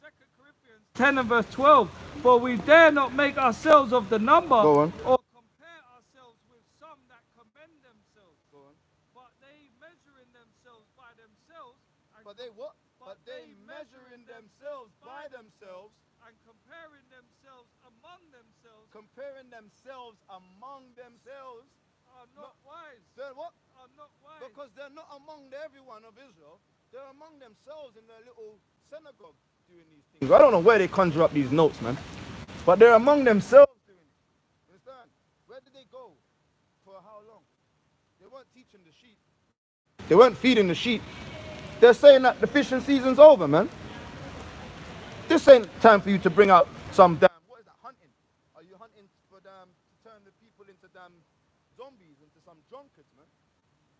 2 Corinthians 10 and verse 12. For we dare not make ourselves of the number Go on. or compare ourselves with some that commend themselves. Go on. But they measuring themselves by themselves and, But they what? But they measuring themselves by themselves, and comparing themselves among themselves comparing themselves among themselves. are not wise. They're what? Are not wise. Because they're not among everyone of Israel. They're among themselves in their little synagogue doing these things. I don't know where they conjure up these notes, man. But they're among themselves doing it. Understand? Where did they go? For how long? They weren't teaching the sheep. They weren't feeding the sheep. They're saying that the fishing season's over, man. This ain't time for you to bring out some damn, what is that, hunting? Are you hunting for to turn the people into damn zombies, into some drunkards, man?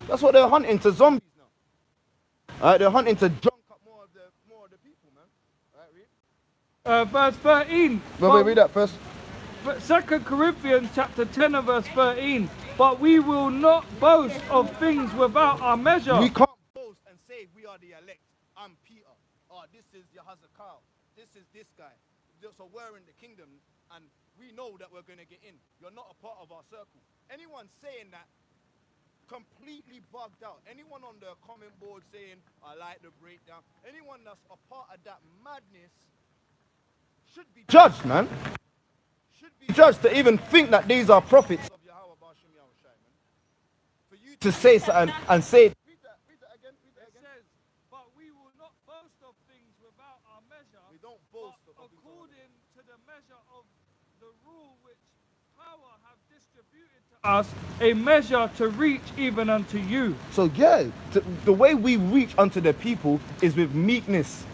That's what they're hunting, to zombies now. Alright, they're hunting to drunk up more of the people, man. Alright, read. Verse 13. Wait, read that first. 2 Corinthians chapter 10 and verse 13. But we will not boast of things without our measure. We can't boast and say we are the elect. I'm Peter. Oh, this is Yahazakal. This is this guy. So we're in the kingdom and we know that we're going to get in. You're not a part of our circle. Anyone saying that, completely bugged out. Anyone on the comment board saying, I like the breakdown. Anyone that's a part of that madness should be judged, man. Should be judged to even think that these are prophets of Yahweh Bashim Yahushai, man. For you to say something and say, read that again. It says, but we will not boast of things without our measure. We don't boast but of things according to the measure of the rule which power have distributed to us a measure to reach even unto you. So yeah, the way we reach unto the people is with meekness,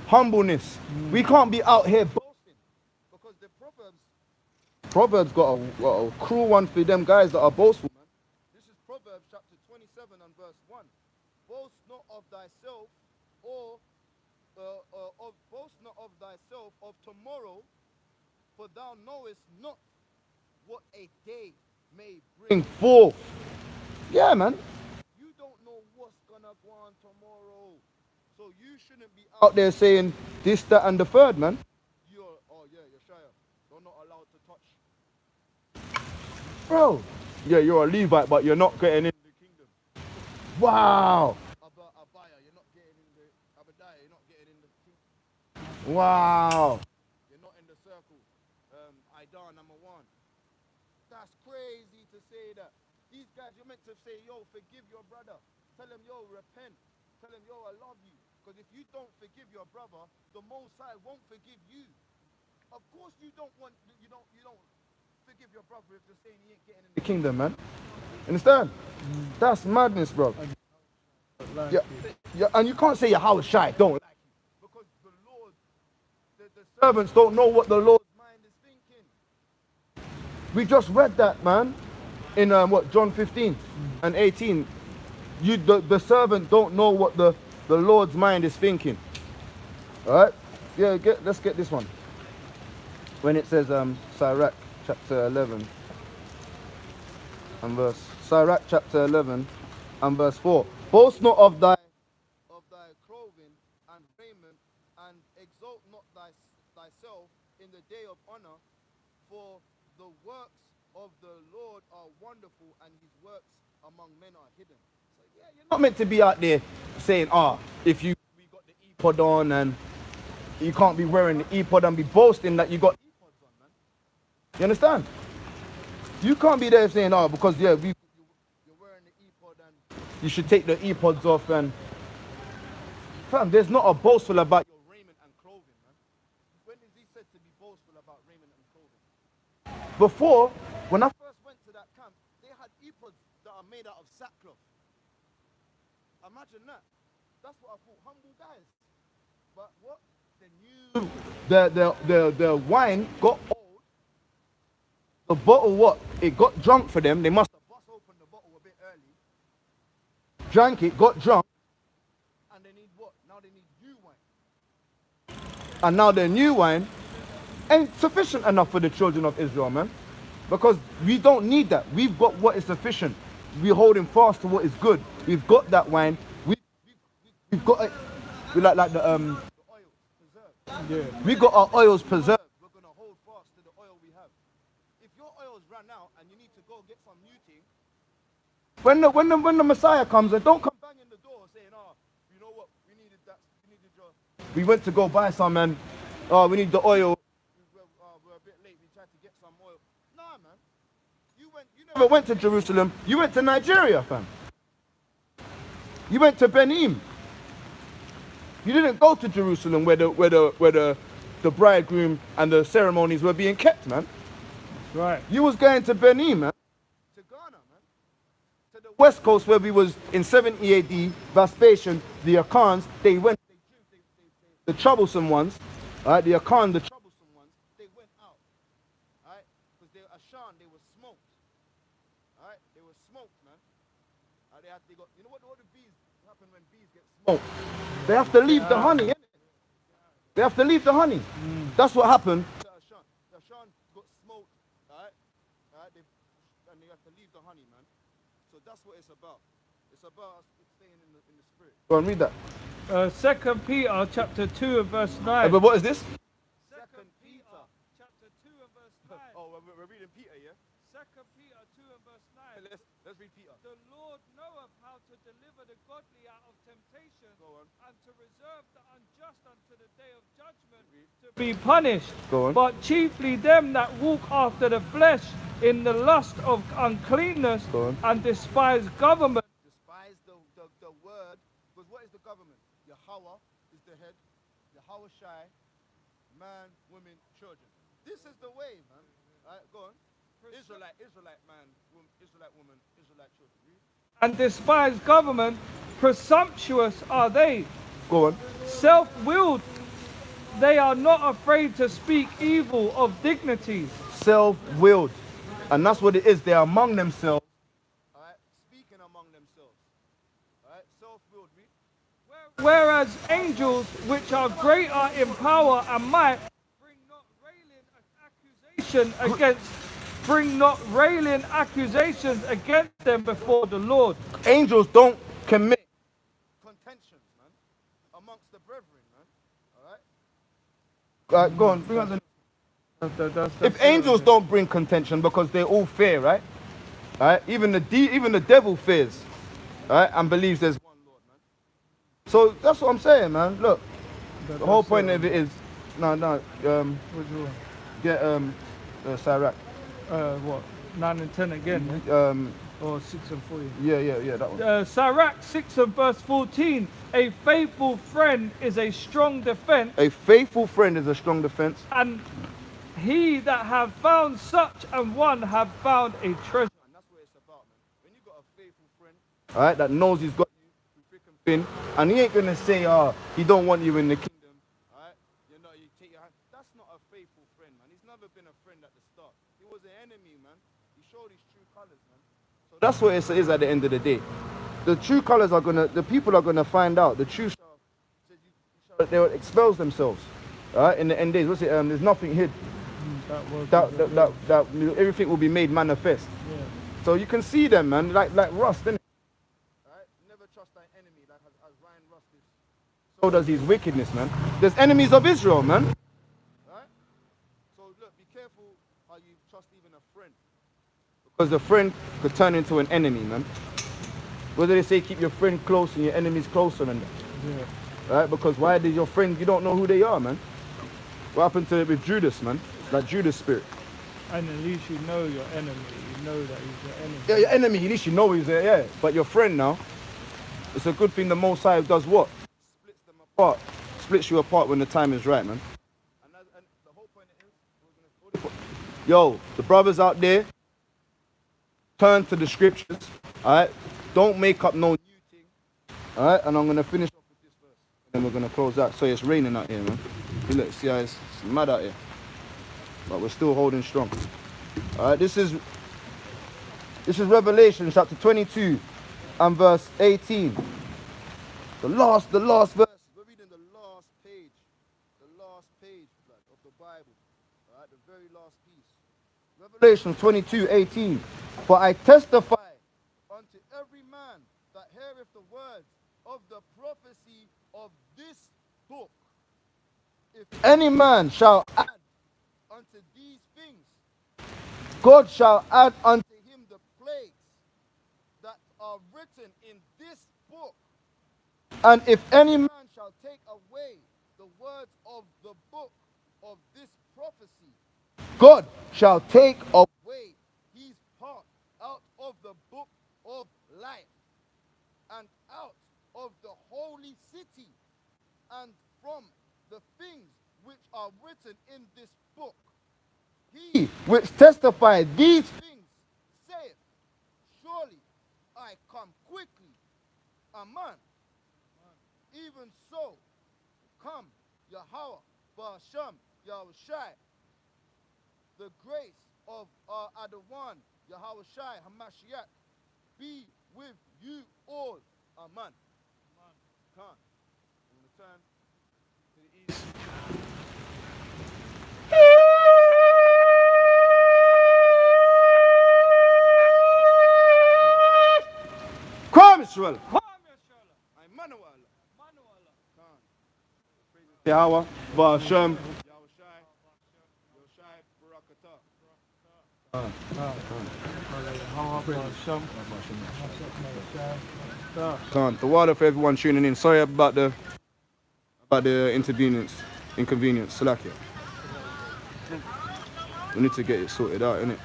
humbleness. We can't be out here boasting, because the Proverbs got a cruel one for them guys that are boastful, man. This is Proverbs chapter 27 and verse 1. Boast not of thyself, boast not of thyself of tomorrow, for thou knowest not what a day may bring forth. Yeah, man. You don't know what's gonna go on tomorrow, so you shouldn't be out there saying this, that, and the third, man. You're Yeshaya. You're not allowed to touch. Bro, yeah, you're a Levite, but you're not getting in the kingdom. Wow. Abaya, you're not getting in the Abadiah, you're not getting in the kingdom. Wow. You're not in the circle. Idan, number 1. That's crazy to say that. These guys, you're meant to say, yo, forgive your brother. Tell him, yo, repent. Tell him, yo, I love you. Because if you don't forgive your brother, the Most High won't forgive you. Of course you don't forgive your brother if you're saying he ain't getting in the kingdom, man. Understand? That's madness, bro. Yeah, and you can't say your house shy, don't like you. Because the Lord, the servants don't know what the Lord's mind is thinking. We just read that, man, in John 15 and 18. The servant don't know what the Lord's mind is thinking. All right? Yeah, let's get this one. When it says Sirach chapter 11 and verse Sirach chapter 11 and verse 4. Boast not of thy clothing and raiment, and exalt not thyself in the day of honor, for the works of the Lord are wonderful, and his works among men are hidden. So yeah, you're not meant to be out there saying, if we got the ePod on, and you can't be wearing the ePod and be boasting that you got ePods on, man. You understand? You can't be there saying, because you're wearing the ePod and you should take the ePods off. And fam, there's not a boastful about your raiment and clothing, man. When is he said to be boastful about raiment and clothing? Before, when I first went to that camp, they had ePods that are made out of sackcloth. Imagine that. That's what I thought, humble guys. But what? The wine got old. The bottle, it got drunk for them. They must have bust open the bottle a bit early. Drank it, got drunk. And they need what? Now they need new wine. And now the new wine ain't sufficient enough for the children of Israel, man. Because we don't need that. We've got what is sufficient. We're holding fast to what is good. We've got that wine. We've got it. We like the oil preserved. Yeah. We got our oils preserved. We're gonna hold fast to the oil we have. If your oil's run out and you need to go get some new thing, when the Messiah comes, and don't come banging the door saying, you know what, we needed that, we went to go buy some, and we need the oil. We're a bit late. We tried to get some oil. Nah, man. You never went to Jerusalem. You went to Nigeria, fam. You went to Benin. You didn't go to Jerusalem where the bridegroom and the ceremonies were being kept, man. Right. You was going to Benin, man. To Ghana, man. To the west coast where we was in 70 AD, Vespasian, the Akans, they went, the troublesome ones, right? The Akan, the troublesome ones, they went out, right? Because they were Ashan, they were smoked, right? They were smoked, man. They got, you know what the bees happen when bees get smoked? They have to leave the honey, innit? They have to leave the honey. That's what happened. The Ashan got smoked, right? And they have to leave the honey, man. So that's what it's about. It's about us staying in the spirit. Go and read that. 2 Peter chapter 2 and verse 9. But what is this? 2 Peter chapter 2 and verse 9. Oh, we're reading Peter, yeah? 2 Peter 2 and verse 9. Let's read Peter. The Lord knoweth how to deliver the godly out of temptation, and to reserve the unjust unto the day of judgment, to be punished. But chiefly them that walk after the flesh in the lust of uncleanness, and despise government. Despise the word. Because what is the government? Yahweh is the head. Yahweh Shai, man, women, children. This is the way, man. All right, go on. Israelite man, Israelite woman, Israelite children. Read. and despise government. Presumptuous are they, Go on. self-willed. They are not afraid to speak evil of dignities. Self-willed. And that's what it is. They're among themselves. All right? Speaking among themselves. All right? Self-willed. Read. Whereas angels, which are greater in power and might, bring not railing accusations against them before the Lord. Angels don't commit contentions, man, amongst the brethren, man. All right? Go on. Bring on the... If angels don't bring contention because they're all fair, right? All right? Even the devil fears, all right, and believes there's one Lord, man. So that's what I'm saying, man. Look, the whole point of it is, get Sirach. What? 9 and 10 again, or 6 and 40. Yeah, that one. Sirach 6 and verse 14. A faithful friend is a strong defense, A faithful friend is a strong defense. and he that have found such an one have found a treasure. And that's what it's about, man. When you got a faithful friend, all right, that knows he's got you through thick and thin, and he ain't gonna say, he don't want you in the kingdom, all right? You take your hand. That's not a faithful friend, man. He's never been a friend at the start. He was an enemy, man. He showed his true colors, man. So that's what it is at the end of the day. The true colors the people are gonna find out. The true they will expel themselves, all right? In the end days, what's it? There's nothing hid. That everything will be made manifest. Yeah. So you can see them, man, like rust, innit? Right? Never trust thy enemy, like as Ryan Rust is. So does his wickedness, man. There's enemies of Israel, man. Right? So look, be careful how you trust even a friend. Because a friend could turn into an enemy, man. What do they say? Keep your friend close and your enemies closer than that. Yeah. Right? Because why did your friend, you don't know who they are, man. What happened to it with Judas, man? Like Judas' spirit. And at least you know your enemy. You know that he's your enemy. Yeah, your enemy, at least you know he's there, yeah. But your friend now, it's a good thing the Most High does what? Splits them apart. Splits you apart when the time is right, man. And the whole point is, yo, the brothers out there, turn to the scriptures, all right? Don't make up no new thing, all right? And I'm going to finish off with this verse. And then we're going to close out. So it's raining out here, man. Look, see how it's mad out here. But we're still holding strong. All right, this is Revelation chapter 22 and verse 18. The last verse. We're reading the last page of the Bible. All right, the very last piece. Revelation 22:18. For I testify unto every man that heareth the words of the prophecy of this book. If any man shall add unto these things, God shall add unto him the plagues that are written in this book. And if any man shall take away the words of the book of this prophecy, God shall take away his part out of the book of life and out of the holy city and from the things which are written in this book. He which testified these things saith, surely I come quickly. Amen. Even so, come Yahweh, Ba'ashem, Yahushai. The grace of our Adawan, Yahushai, Hamashiach, be with you all. Amen. Come. I'm going to turn to the east. Come, Israel. Yahweh, Ba'ashem, Khan. The water for everyone tuning in. Sorry about the inconvenience. Salakia. We need to get it sorted out, innit?